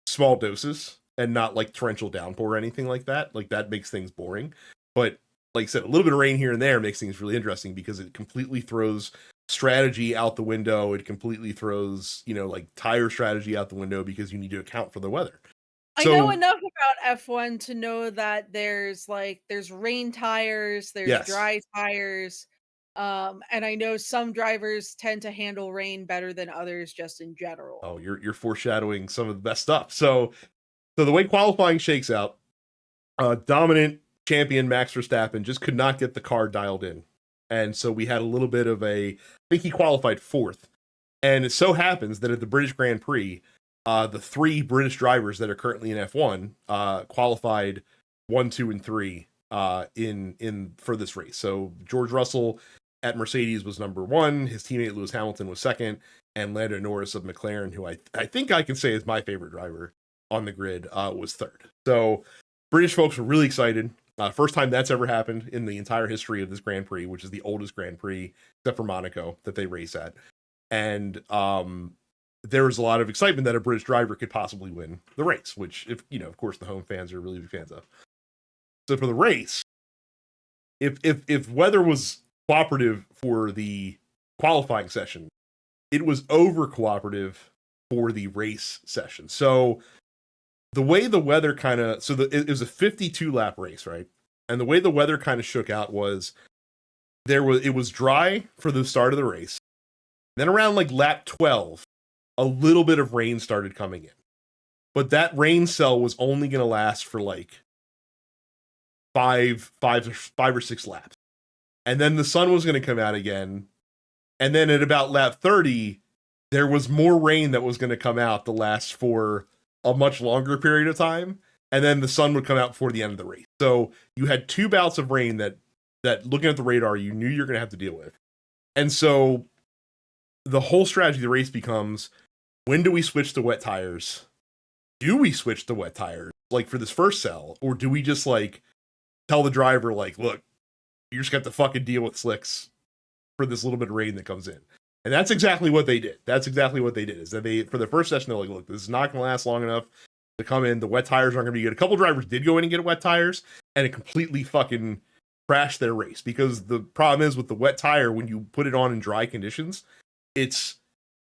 small doses and not like torrential downpour or anything like that. Like, that makes things boring. But like I said, a little bit of rain here and there makes things really interesting because it completely throws strategy out the window. It completely throws, like tire strategy out the window because you need to account for the weather. I know enough about F1 to know that there's rain tires, there's dry tires, and I know some drivers tend to handle rain better than others just in general. Oh, you're foreshadowing some of the best stuff. So the way qualifying shakes out, dominant champion Max Verstappen just could not get the car dialed in. And so we had a little bit of I think he qualified fourth. And it so happens that at the British Grand Prix, the three British drivers that are currently in F1 qualified 1, 2, and 3 in for this race. So George Russell at Mercedes was number 1, his teammate Lewis Hamilton was second, and Lando Norris of McLaren, who I think I can say is my favorite driver on the grid, was third. So British folks were really excited. First time that's ever happened in the entire history of this Grand Prix, which is the oldest Grand Prix except for Monaco that they race at. And there was a lot of excitement that a British driver could possibly win the race, which, if of course, the home fans are really big fans of. So for the race, if weather was cooperative for the qualifying session, it was over cooperative for the race session. So the way the weather kind of, it was a 52 lap race, right? And the way the weather kind of shook out was it was dry for the start of the race. Then around like lap 12, a little bit of rain started coming in. But that rain cell was only going to last for like five or six laps. And then the sun was going to come out again. And then at about lap 30, there was more rain that was going to come out to last for a much longer period of time. And then the sun would come out before the end of the race. So you had 2 bouts of rain that looking at the radar, you knew you're going to have to deal with. And so the whole strategy of the race becomes, when do we switch to wet tires? Do we switch to wet tires, like, for this first cell? Or do we just, like, tell the driver, like, look, you just got to fucking deal with slicks for this little bit of rain that comes in. And that's exactly what they did. Is that they, for the first session, they're like, look, this is not going to last long enough to come in. The wet tires aren't going to be good. A couple drivers did go in and get wet tires, and it completely fucking crashed their race, because the problem is with the wet tire, when you put it on in dry conditions, it's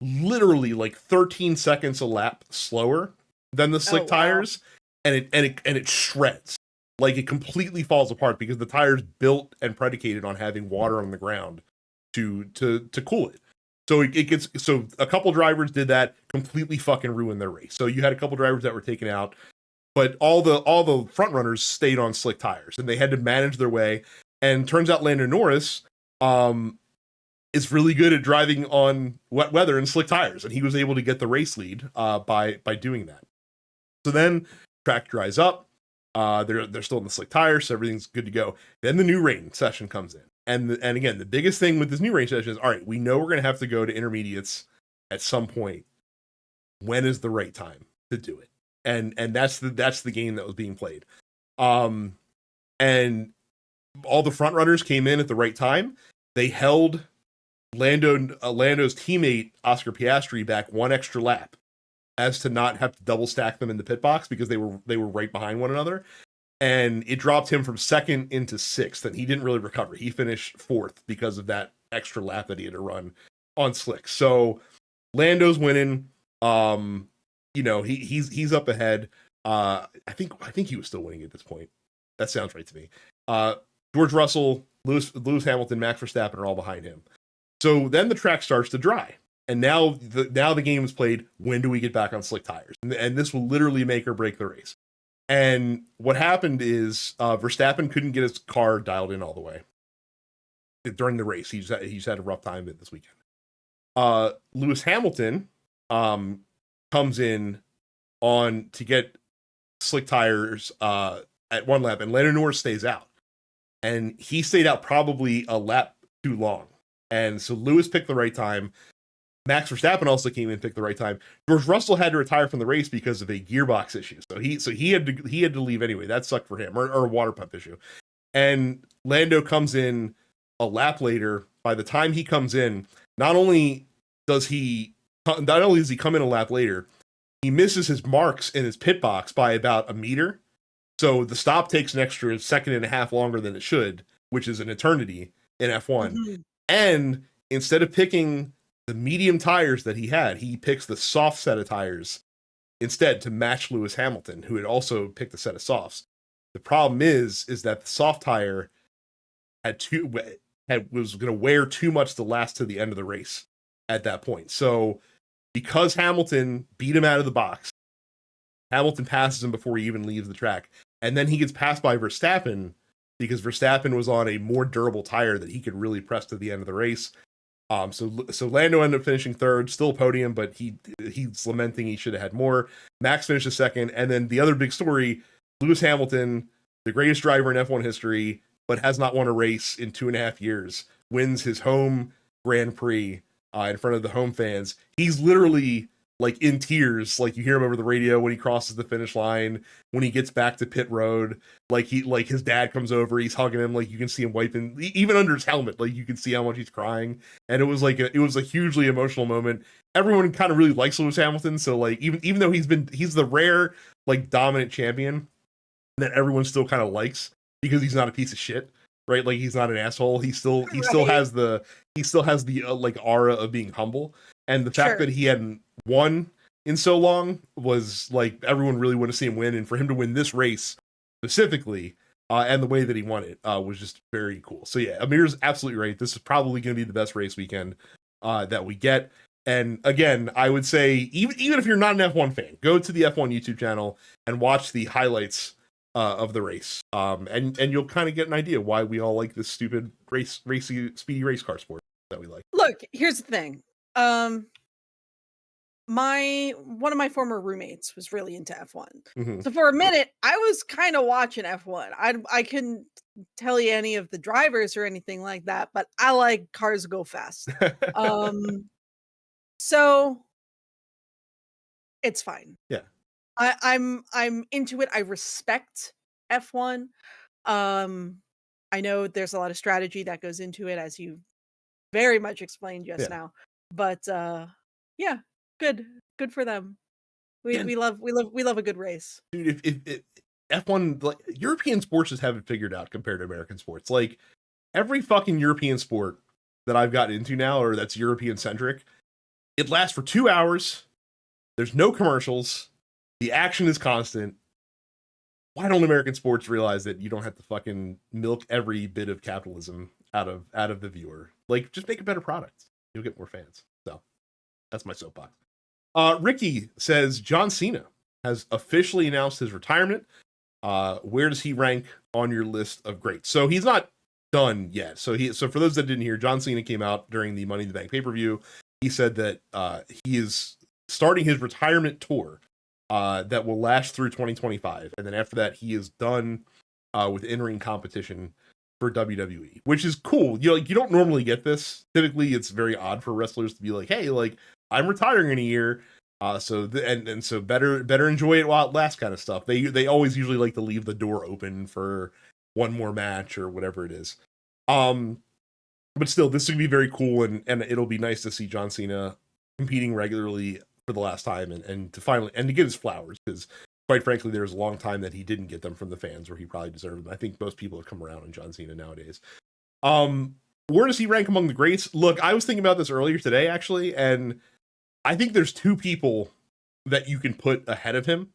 literally like 13 seconds a lap slower than the slick tires, and it shreds. Like, it completely falls apart because the tire's built and predicated on having water on the ground to cool it. So it gets, so a couple drivers did that, completely fucking ruined their race. So you had a couple drivers that were taken out, but all the front runners stayed on slick tires, and they had to manage their way. And turns out Lando Norris is really good at driving on wet weather and slick tires, and he was able to get the race lead by doing that. So then track dries up. They're still in the slick tires, so everything's good to go. Then the new rain session comes in. And again, the biggest thing with this new rain session is, all right, we know we're going to have to go to intermediates at some point. When is the right time to do it? And that's the game that was being played. And all the front runners came in at the right time. They held Lando's teammate Oscar Piastri back one extra lap, as to not have to double stack them in the pit box, because they were right behind one another. And it dropped him from second into sixth, and he didn't really recover. He finished fourth because of that extra lap that he had to run on slick. So Lando's winning. He's up ahead. I think he was still winning at this point. That sounds right to me. George Russell, Lewis Hamilton, Max Verstappen are all behind him. So then the track starts to dry. And now the game is played, when do we get back on slick tires? And this will literally make or break the race. And what happened is Verstappen couldn't get his car dialed in all the way during the race. He's had a rough time this weekend. Lewis Hamilton comes in on to get slick tires at one lap, and Lando Norris stays out. And he stayed out probably a lap too long. And so Lewis picked the right time. Max Verstappen also came in and picked the right time. George Russell had to retire from the race because of a gearbox issue. So he had to leave anyway. That sucked for him, or a water pump issue. And Lando comes in a lap later. By the time he comes in, not only does he come in a lap later, he misses his marks in his pit box by about a meter. So the stop takes an extra second and a half longer than it should, which is an eternity in F1. Mm-hmm. And instead of picking the medium tires that he had, he picks the soft set of tires instead to match Lewis Hamilton, who had also picked a set of softs. The problem is that the soft tire was going to wear too much to last to the end of the race at that point. So because Hamilton beat him out of the box, Hamilton passes him before he even leaves the track. And then he gets passed by Verstappen because Verstappen was on a more durable tire that he could really press to the end of the race. So Lando ended up finishing third, still podium, but he's lamenting he should have had more. Max finished second, and then the other big story, Lewis Hamilton, the greatest driver in F1 history, but has not won a race in 2.5 years, wins his home Grand Prix in front of the home fans. He's literally like in tears, like you hear him over the radio when he crosses the finish line, when he gets back to pit road, like his dad comes over, he's hugging him, like you can see him wiping, even under his helmet, like you can see how much he's crying. And it was a hugely emotional moment. Everyone kind of really likes Lewis Hamilton, so like even though he's the rare like dominant champion that everyone still kind of likes, because he's not a piece of shit, right? Like he's not an asshole. He still has the like aura of being humble. And the fact that he hadn't won in so long was like, everyone really wanted to see him win. And for him to win this race specifically, and the way that he won it, was just very cool. So yeah, Amir's absolutely right. This is probably going to be the best race weekend that we get. And again, I would say, even if you're not an F1 fan, go to the F1 YouTube channel and watch the highlights of the race. And you'll kind of get an idea why we all like this stupid speedy race car sport that we like. Look, here's the thing. One of my former roommates was really into F1. Mm-hmm. So for a minute, I was kind of watching F1. I couldn't tell you any of the drivers or anything like that, but I like cars go fast. So it's fine. Yeah. I'm into it. I respect F1. I know there's a lot of strategy that goes into it, as you very much explained just Yeah. now. But yeah, good for them. Yeah, We love a good race. dude, if F1, like, European sports just haven't figured out compared to American sports. Like, every fucking European sport that I've gotten into now, or that's European centric, it lasts for 2 hours. There's no commercials. The action is constant. Why don't American sports realize that you don't have to fucking milk every bit of capitalism out of the viewer? Like, just make a better product. You'll get more fans. So that's my soapbox. Ricky says John Cena has officially announced his retirement. Where does he rank on your list of greats? So he's not done yet. So for those that didn't hear, John Cena came out during the Money in the Bank pay-per-view. He said that he is starting his retirement tour that will last through 2025, and then after that he is done with in-ring competition for WWE, which is cool. You don't normally get this. Typically, it's very odd for wrestlers to be like, "Hey, like, I'm retiring in a year." So better enjoy it while it lasts, kind of stuff. They always usually like to leave the door open for one more match or whatever it is. But still, this is gonna be very cool, and it'll be nice to see John Cena competing regularly for the last time, and to finally to get his flowers, because quite frankly, there was a long time that he didn't get them from the fans where he probably deserved them. I think most people have come around on John Cena nowadays. Where does he rank among the greats? Look, I was thinking about this earlier today, actually, and I think there's two people that you can put ahead of him.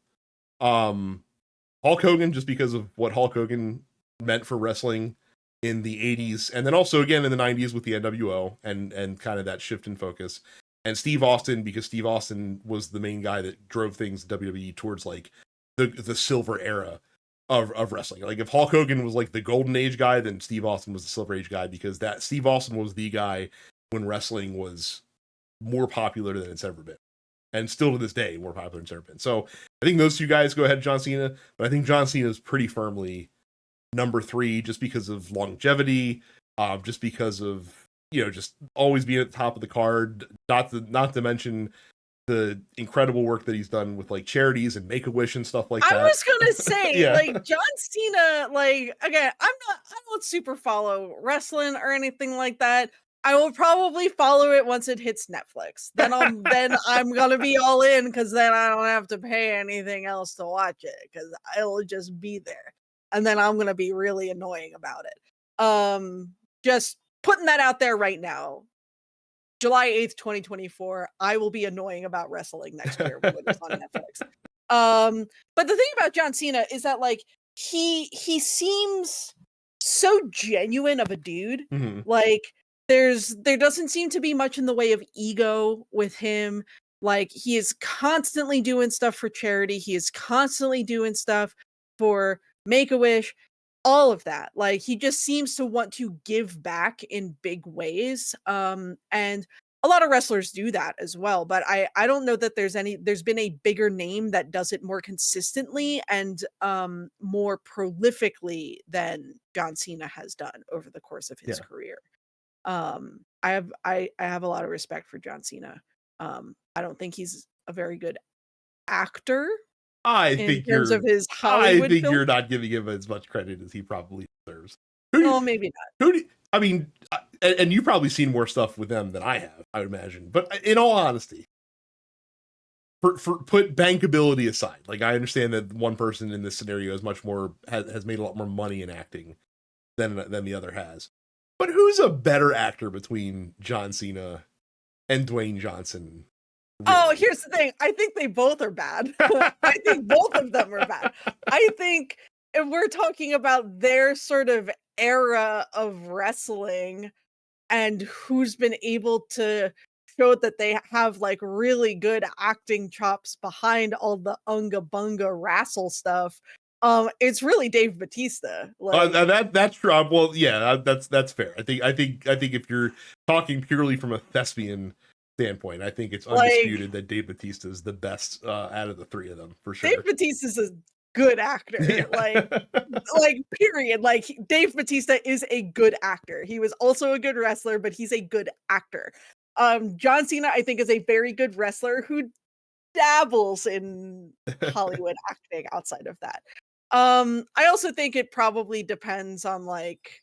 Hulk Hogan, just because of what Hulk Hogan meant for wrestling in the 80s, and then also again in the 90s with the NWO and kind of that shift in focus. And Steve Austin, because Steve Austin was the main guy that drove things WWE towards like the silver era of wrestling. Like, if Hulk Hogan was like the golden age guy, then Steve Austin was the silver age guy, because that Steve Austin was the guy when wrestling was more popular than it's ever been, and still to this day more popular than it's ever been. So I think those two guys go ahead of John Cena, but I think John Cena is pretty firmly number 3, just because of longevity, just because of, just always being at the top of the card. Not to mention the incredible work that he's done with like charities and Make-A-Wish and stuff like that. I was gonna say, Yeah. like, John Cena, like, again, I don't super follow wrestling or anything like that. I will probably follow it once it hits Netflix. Then I'm gonna be all in, because then I don't have to pay anything else to watch it, because it'll just be there. And then I'm gonna be really annoying about it. Just putting that out there right now. July 8th, 2024, I will be annoying about wrestling next year when it's on Netflix. But the thing about John Cena is that, like, he seems so genuine of a dude. Mm-hmm. Like, there doesn't seem to be much in the way of ego with him. Like, he is constantly doing stuff for charity. He is constantly doing stuff for Make-A-Wish, all of that. Like, he just seems to want to give back in big ways. And a lot of wrestlers do that as well, but I don't know that there's been a bigger name that does it more consistently and more prolifically than John Cena has done over the course of his career. I have a lot of respect for John Cena. I don't think he's a very good actor. I think you're not giving him as much credit as he probably deserves. No, maybe not. I mean, and you've probably seen more stuff with them than I have, I would imagine. But in all honesty, put bankability aside, like, I understand that one person in this scenario has made a lot more money in acting than the other has. But who's a better actor between John Cena and Dwayne Johnson? Really? Oh, here's the thing. I think they both are bad. I think both of them are bad. I think if we're talking about their sort of era of wrestling and who's been able to show that they have like really good acting chops behind all the unga bunga wrestle stuff, it's really Dave Bautista. Like, that's true. Well, yeah, that's fair. I think if you're talking purely from a thespian standpoint, I think it's undisputed that Dave Bautista is the best out of the three of them, for sure. Dave Bautista is a good actor. Yeah. like period. Like, Dave Bautista is a good actor. He was also a good wrestler, but he's a good actor. John Cena, I think, is a very good wrestler who dabbles in Hollywood acting outside of that. I also think it probably depends on, like,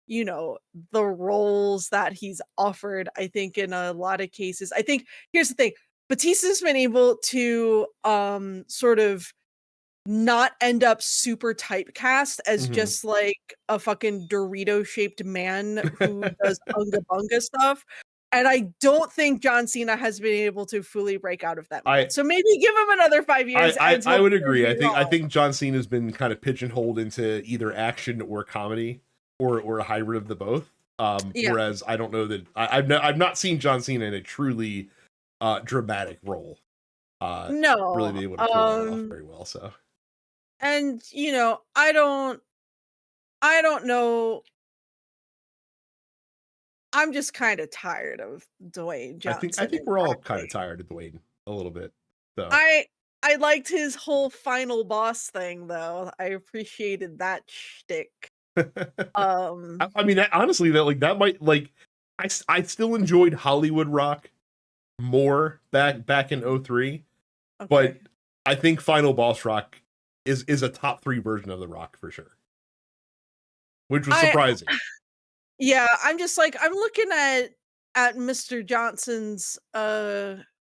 you know, the roles that he's offered. I think in a lot of cases, I think here's the thing. Batista's been able to sort of not end up super typecast as Mhm. just like a fucking Dorito shaped man who does unga bunga stuff. And I don't think John Cena has been able to fully break out of that mold. I So maybe give him another 5 years and I he'll would prove agree. me I wrong. think John Cena's been kind of pigeonholed into either action or comedy, or a hybrid of the both. Yeah. Whereas I don't know that I've not seen John Cena in a truly dramatic role. Really No. be able to pull that off very well. So And you know, I don't know. I'm just kind of tired of Dwayne I Johnson think in we're all kind of acting. tired of Dwayne a little bit. So I I liked his whole final boss thing though. I appreciated that shtick. Um, I mean, honestly, that might like I still enjoyed Hollywood Rock more back in '03, but okay. I think Final Boss Rock is a top 3 version of the Rock for sure, which was I surprising. yeah, I'm just like I'm looking at Mr. Johnson's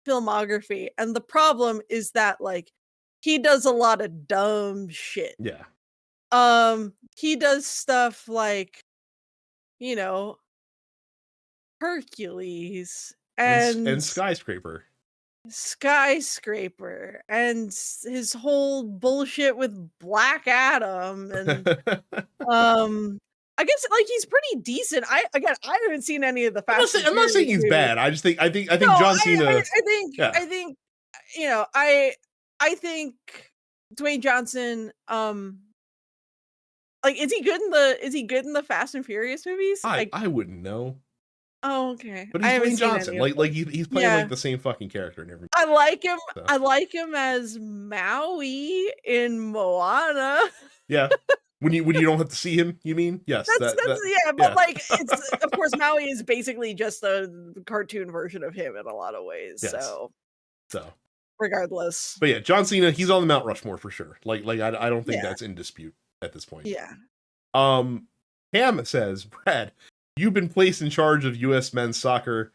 filmography, and the problem is that like he does a lot of dumb shit. Yeah, He does stuff like, you know, Hercules and and Skyscraper. Skyscraper and his whole bullshit with Black Adam and I guess like he's pretty decent. I haven't seen any of the Fast and I'm not saying Furious he's movies. bad. I No, think John Cena. Yeah, I think you know, I think Dwayne Johnson like is he good in the Fast and Furious movies? I wouldn't know, Oh, okay. but I he's haven't Dwayne seen Johnson. any of them. He's playing like Yeah. the same fucking character in every. I like him So I like him as Maui in Moana. yeah, when you don't have to see him, you mean? Yes, That's that yeah, but, yeah. like, it's of course, Maui is basically just a cartoon version of him in a lot of ways, Yes. so So, regardless. but yeah, John Cena, he's on the Mount Rushmore for sure. I don't think Yeah, that's in dispute at this point. yeah. Um, Pam says, Brad, you've been placed in charge of U.S. men's soccer.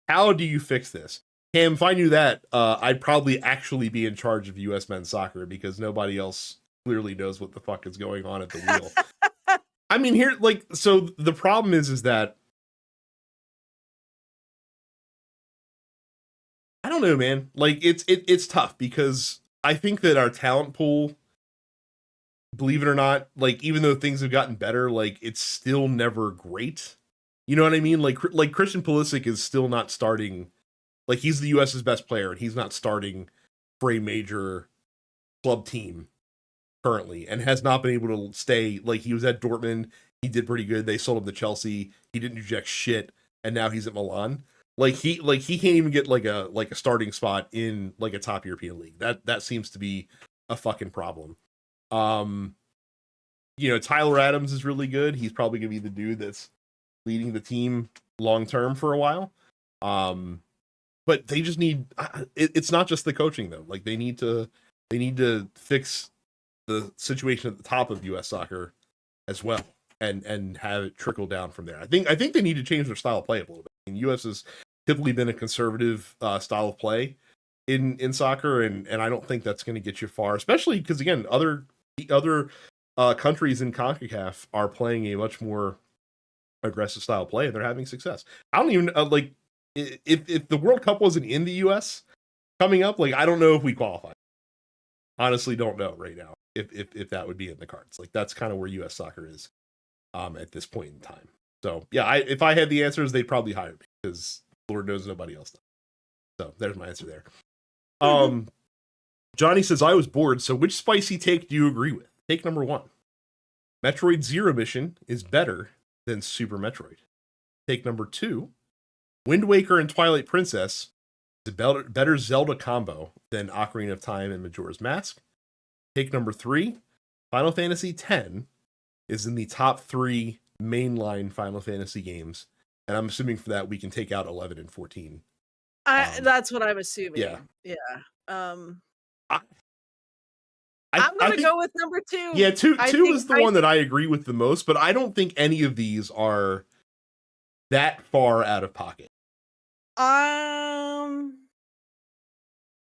How do you fix this? Pam, if I knew that, I'd probably actually be in charge of U.S. men's soccer because nobody else clearly knows what the fuck is going on at the wheel. I mean, here, so the problem is that I don't know, man. Like, it's tough because I think that our talent pool, believe it or not, like even though things have gotten better, like it's still never great. You know what I mean? Like Christian Pulisic is still not starting. Like he's the US's best player, and he's not starting for a major club team currently, and has not been able to stay. Like he was at Dortmund, he did pretty good. They sold him to Chelsea. He didn't do jack shit, and now he's at Milan. He can't even get like a starting spot in like a top European league. That seems to be a fucking problem. Um, Tyler Adams is really good. He's probably gonna be the dude that's leading the team long term for a while. But they just need. It's not just the coaching though. Like they need to fix the situation at the top of U.S. soccer as well, and have it trickle down from there. I think they need to change their style of play a little bit. I mean, U.S. has typically been a conservative style of play in soccer, and I don't think that's going to get you far, especially because again, other countries in CONCACAF are playing a much more aggressive style of play, and they're having success. I don't even like if the World Cup wasn't in the U.S. coming up, like I don't know if we qualify. Honestly, don't know right now if that would be in the cards. Like that's kind of where U.S. soccer is at this point in time. So yeah, if I had the answers, they'd probably hire me because Lord knows nobody else does. So there's my answer there. Johnny says I was bored. So which spicy take do you agree with? Take number 1. Metroid Zero Mission is better than Super Metroid. Take number 2. Wind Waker and Twilight Princess is a better Zelda combo than Ocarina of Time and Majora's Mask. Take number 3. Final Fantasy X is in the top 3 mainline Final Fantasy games. And I'm assuming for that we can take out 11 and 14. That's what I'm assuming. Yeah. Yeah. I'm I gonna think go with number 2. yeah, I two think is the one that I agree with the most, but I don't think any of these are that far out of pocket.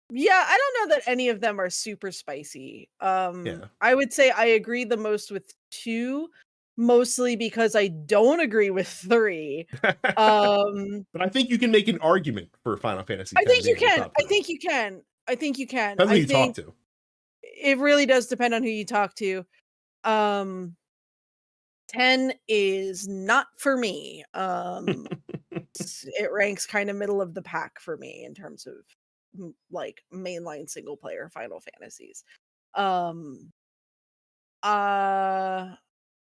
Yeah, I don't know that any of them are super spicy. Yeah. I would say I agree the most with 2, mostly because I don't agree with 3. Um, But I think you can make an argument for Final Fantasy I X think you being in the can. top I 3. think you can. I think you can. Depends who I you talk think to. it really does depend on who you talk to. Um, 10 is not for me. It ranks kind of middle of the pack for me in terms of like mainline single player Final Fantasies. Um, uh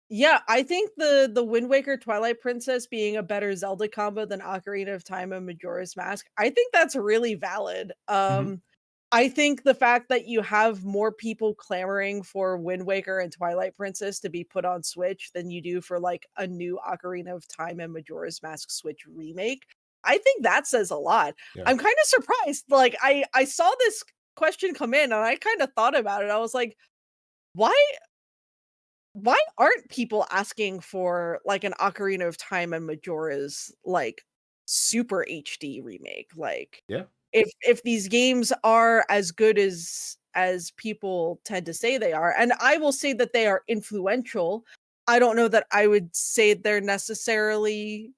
Yeah, I think the Wind Waker Twilight Princess being a better Zelda combo than Ocarina of Time and Majora's Mask, I think that's really valid. Mhm. I think the fact that you have more people clamoring for Wind Waker and Twilight Princess to be put on Switch than you do for like a new Ocarina of Time and Majora's Mask Switch remake, I think that says a lot. Yeah. I'm kind of surprised. Like I saw this question come in and I kind of thought about it. I was like, why aren't people asking for like an Ocarina of Time and Majora's like super HD remake? Like Yeah. if these games are as good as people tend to say they are, and I will say that they are influential, I don't know that I would say they're necessarily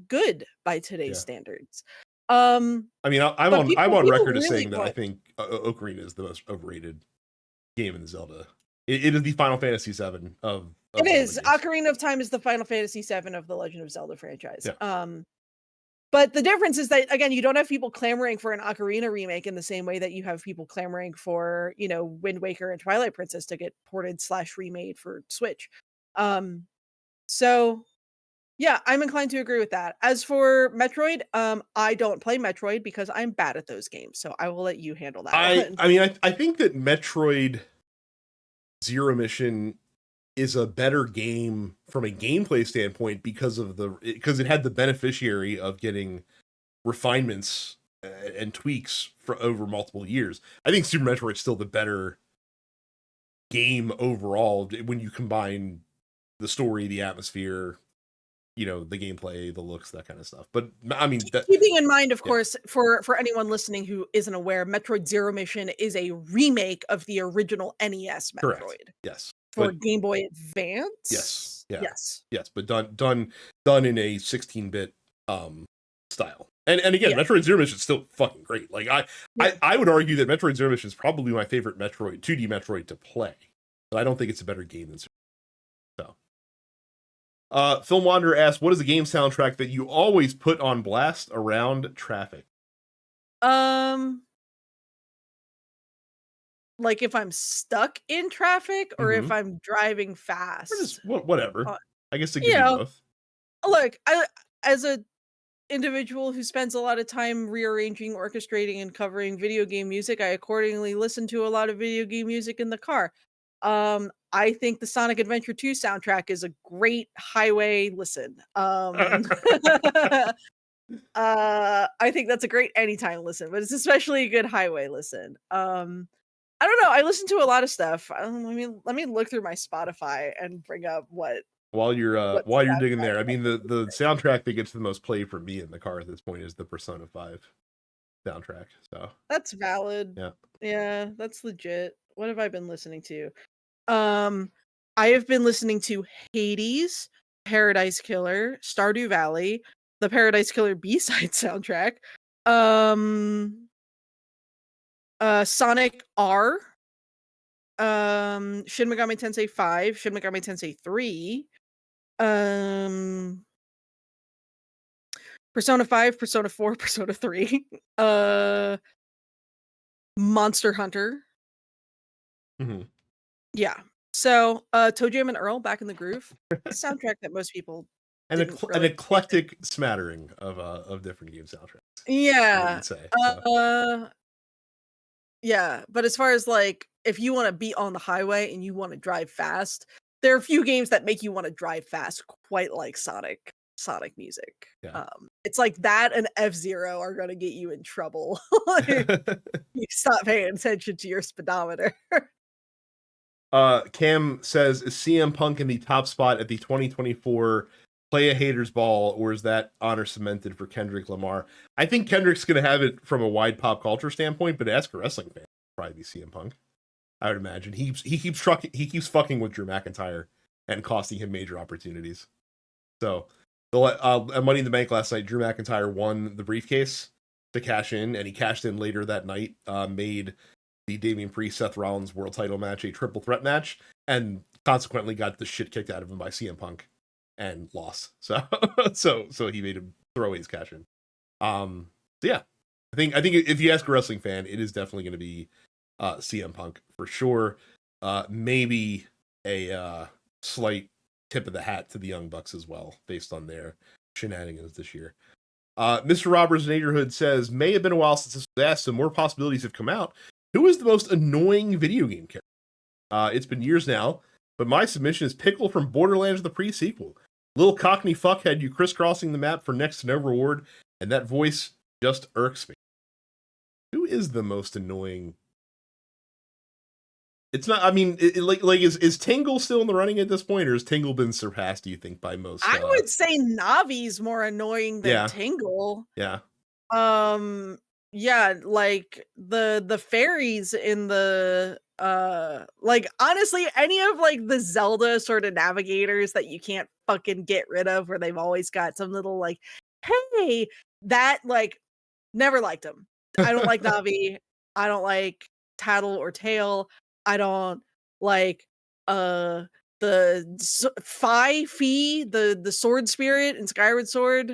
good by today's Yeah. standards. I mean, But I'm people on people record as really saying that I want think Ocarina is the most overrated game in Zelda. It is the Final Fantasy VII it of Zelda is. games. Ocarina of Time is the Final Fantasy VII of the Legend of Zelda franchise. Yeah. But the difference is that, again, you don't have people clamoring for an Ocarina remake in the same way that you have people clamoring for, Wind Waker and Twilight Princess to get ported/remade for Switch. Um, so yeah, I'm inclined to agree with that. As for Metroid, I don't play Metroid because I'm bad at those games, so I will let you handle that one. I mean, I think that Metroid Zero Mission is a better game from a gameplay standpoint because it had the beneficiary of getting refinements and tweaks for over multiple years. I think Super Metroid's still the better game overall when you combine the story, the atmosphere, the gameplay, the looks, that kind of stuff. But I mean, Keeping in mind, of yeah, course, for anyone listening who isn't aware, Metroid Zero Mission is a remake of the original NES correct. Metroid Yes, for but Game Boy yes, Advance. yeah, Yes. yes, but done in a 16-bit style. And again, Yeah. Metroid Zero Mission is still fucking great. Like Yeah. I would argue that Metroid Zero Mission is probably my favorite 2D Metroid to play. But I don't think it's a better game than Super. So. Film Wanderer asks, what is a game soundtrack that you always put on blast around traffic? Like if I'm stuck in traffic or if Mm-hmm. I'm driving Or just fast. whatever. Uh, I guess it you could be know, both. look, as a individual who spends a lot of time rearranging, orchestrating, and covering video game music, I accordingly listen to a lot of video game music in the car. I think the Sonic Adventure 2 soundtrack is a great highway listen. I think that's a great anytime listen, but it's especially a good highway listen. I don't know. I listen to a lot of stuff. Let me look through my Spotify and bring up what While you're digging soundtrack. there, I mean the soundtrack that gets the most play for me in the car at this point is the Persona 5 soundtrack. So That's valid. yeah. Yeah, that's legit. What have I been listening to? Um, I have been listening to Hades, Paradise Killer, Stardew Valley, the Paradise Killer B-side soundtrack, um, Sonic R, Shin Megami Tensei 5, Shin Megami Tensei 3, um, Persona 5, Persona 4, Persona 3, Monster Hunter. Mm-hmm. Yeah. So, Toe Jam and Earl, Back in the Groove, soundtrack that most people didn't An really pay attention. eclectic smattering of different game soundtracks, I Yeah. would say. So Uh, yeah, but as far as, like, if you wanna be on the highway and you wanna drive fast, there are a few games that make you wanna drive fast quite like Sonic music. yeah. It's like that and F-Zero are gonna get you in trouble. Like, you stop paying attention to your speedometer. Cam says, is CM Punk in the top spot at the 2024 Play a Haters Ball, or is that honor cemented for Kendrick Lamar? I think Kendrick's going to have it from a wide pop culture standpoint, but ask a wrestling fan, probably be CM Punk. I would imagine he keeps fucking with Drew McIntyre and costing him major opportunities. So, at Money in the Bank last night, Drew McIntyre won the briefcase to cash in, and he cashed in later that night. Made the Damian Priest Seth Rollins world title match a triple threat match, and consequently got the shit kicked out of him by CM Punk and lost. So so he made him throw his cash in. Yeah, I think if you ask a wrestling fan, it is definitely going to be CM Punk for sure. Maybe a slight tip of the hat to the Young Bucks as well, based on their shenanigans this year. Mr. Roberts Neighborhood says, may have been a while since this was asked, so more possibilities have come out. Who is the most annoying video game character? It's been years now, but my submission is Pickle from Borderlands the pre-sequel. Little cockney fuckhead you crisscrossing the map for next to no reward, and that voice just irks me. Who is the most annoying? It's not. I mean, is Tingle still in the running at this point, or has Tingle been surpassed? Do you think by most? I would say Navi's more annoying than Tingle. Yeah. Yeah, like the fairies in the like honestly any of like the Zelda sort of navigators that you can't fucking get rid of, where they've always got some little like, hey, that like never liked them. I don't like Navi. I don't like Tattle or Tail. I don't like the Fi, the sword spirit in Skyward Sword.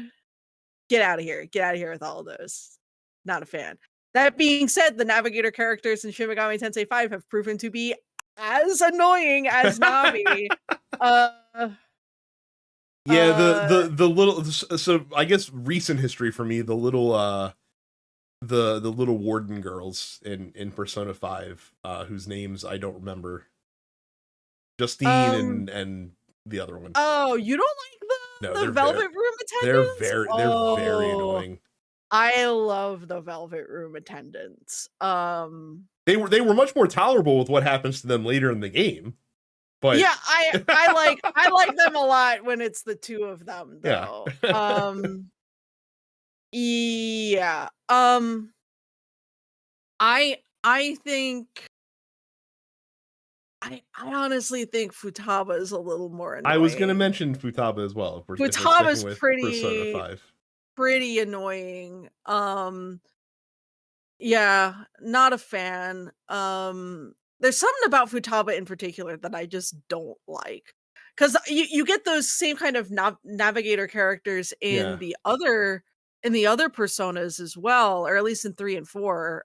Get out of here. Get out of here with all of those. Not a fan. That being said, the navigator characters in Shin Megami Tensei 5 have proven to be as annoying as Navi. The little, so I guess recent history for me, the little the little warden girls in Persona 5, whose names I don't remember. Justine and the other one. Oh, you don't like the Velvet Room attendants? They're very annoying. I love the Velvet Room attendants. They were much more tolerable with what happens to them later in the game. But yeah, I like them a lot when it's the two of them though. Yeah. I think I honestly think Futaba is a little more annoying. I was going to mention Futaba as well. Futaba's Persona 5. Pretty annoying. Yeah, not a fan. There's something about Futaba in particular that I just don't like. Cuz you get those same kind of navigator characters in the other personas as well, or at least in 3 and 4.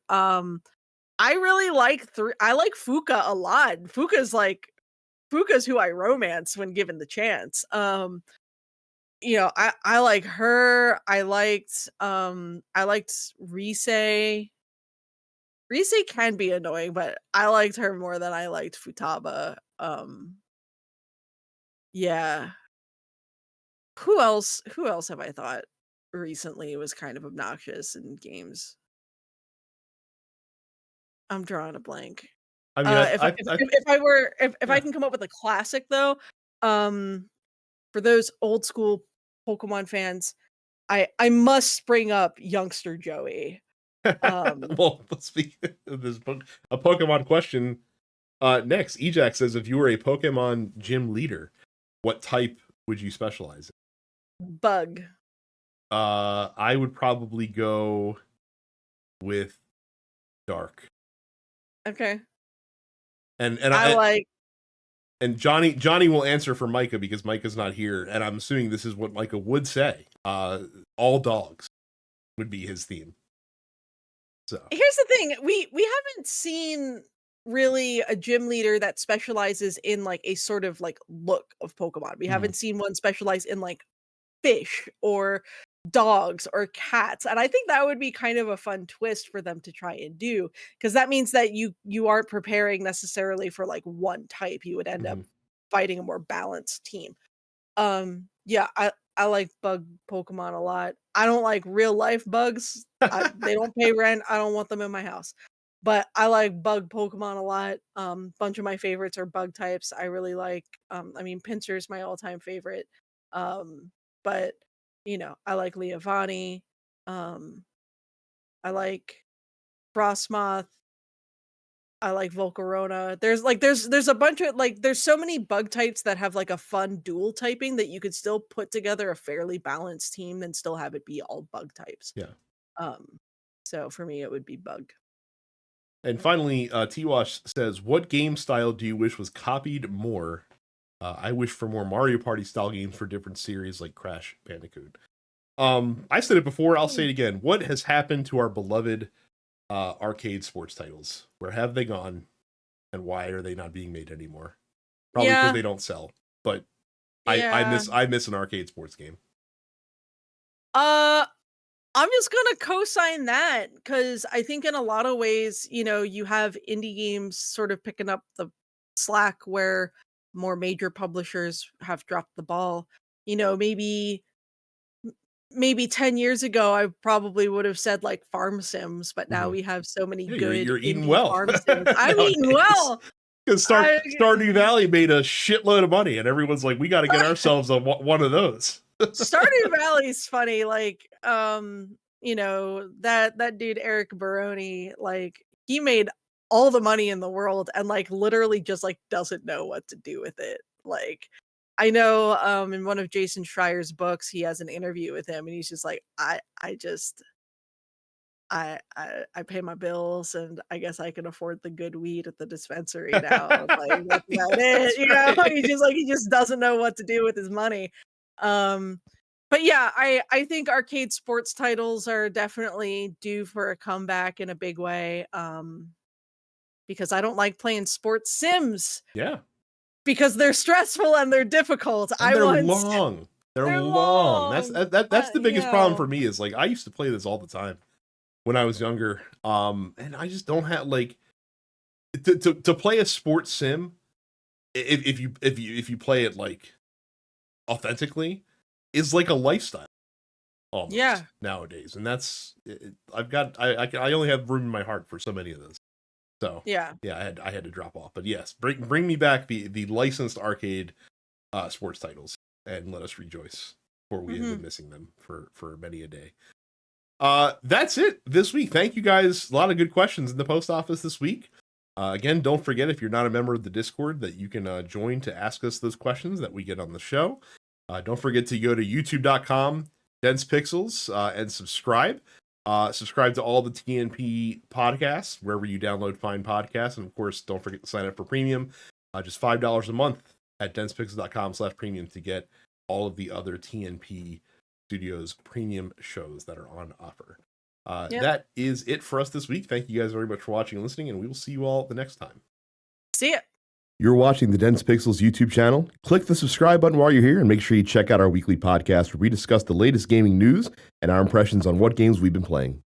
I really like I like Fuka a lot. Fuka's who I romance when given the chance. You know, I like her. I liked Rise. Rise can be annoying, but I liked her more than I liked Futaba. Yeah. Who else have I thought recently was kind of obnoxious in games? I'm drawing a blank. I mean, if I can come up with a classic though, for those old school Pokemon fans, I must spring up Youngster Joey. Well, let's speak of this book. A Pokemon question. Next, Ejac says, if you were a Pokemon gym leader, what type would you specialize in? Bug. I would probably go with Dark. Okay. And Johnny will answer for Micah because Micah's not here, and I'm assuming this is what Micah would say. All dogs would be his theme. So here's the thing: we haven't seen really a gym leader that specializes in like a sort of like look of Pokemon. We haven't seen one specialize in like fish or dogs or cats, and I think that would be kind of a fun twist for them to try and do, because that means that you aren't preparing necessarily for like one type. You would end up fighting a more balanced team. Yeah, I like bug Pokemon a lot. I don't like real life bugs. They don't pay rent. I don't want them in my house. but I like bug Pokemon a lot. Bunch of my favorites are bug types. I really like. I mean, Pinsir's my all-time favorite. But I like Leavanny. Um, I like Frostmoth. I like Volcarona. There's a bunch of there's so many bug types that have like a fun dual typing that you could still put together a fairly balanced team and still have it be all bug types. Yeah. So for me it would be bug. And finally, T-Wash says, what game style do you wish was copied more? I wish for more Mario Party style games for different series like Crash Bandicoot. I said it before, I'll say it again. What has happened to our beloved arcade sports titles? Where have they gone? And why are they not being made anymore? Probably because they don't sell. But I miss an arcade sports game. I'm just gonna co-sign that because I think in a lot of ways, you have indie games sort of picking up the slack where more major publishers have dropped the ball. Maybe 10 years ago, I probably would have said like farm sims, but now we have so many good you're eating indie well. farm sims. I'm eating well. Because Stardew Valley made a shitload of money, and everyone's like, we got to get ourselves on one of those. Stardew Valley's funny, that dude Eric Baroni, he made all the money in the world and literally just doesn't know what to do with it. I know in one of Jason Schreier's books, he has an interview with him and he's just like, I pay my bills and I guess I can afford the good weed at the dispensary now. That's about it. He just doesn't know what to do with his money. But yeah, I think arcade sports titles are definitely due for a comeback in a big way. Because I don't like playing sports sims. Yeah. Because they're stressful and they're difficult. And they're long. They're long. That's the biggest problem for me is I used to play this all the time when I was younger. And I just don't have to play a sports sim if you play it authentically is like a lifestyle almost nowadays. And that's I only have room in my heart for so many of those. So yeah, I had to drop off. But yes, bring me back the licensed arcade sports titles and let us rejoice, for we have been missing them for many a day. That's it this week. Thank you guys. A lot of good questions in the post office this week. Again, don't forget, if you're not a member of the Discord, that you can join to ask us those questions that we get on the show. Don't forget to go to youtube.com /DensePixels and subscribe. Subscribe to all the TNP podcasts wherever you download fine podcasts, and of course don't forget to sign up for premium, just $5 a month at densepixels.com/premium to get all of the other TNP Studios premium shows that are on offer. That is it for us this week. Thank you guys very much for watching and listening, and we will see you all the next time. See ya. You're watching the Dense Pixels YouTube channel. Click the subscribe button while you're here and make sure you check out our weekly podcast where we discuss the latest gaming news and our impressions on what games we've been playing.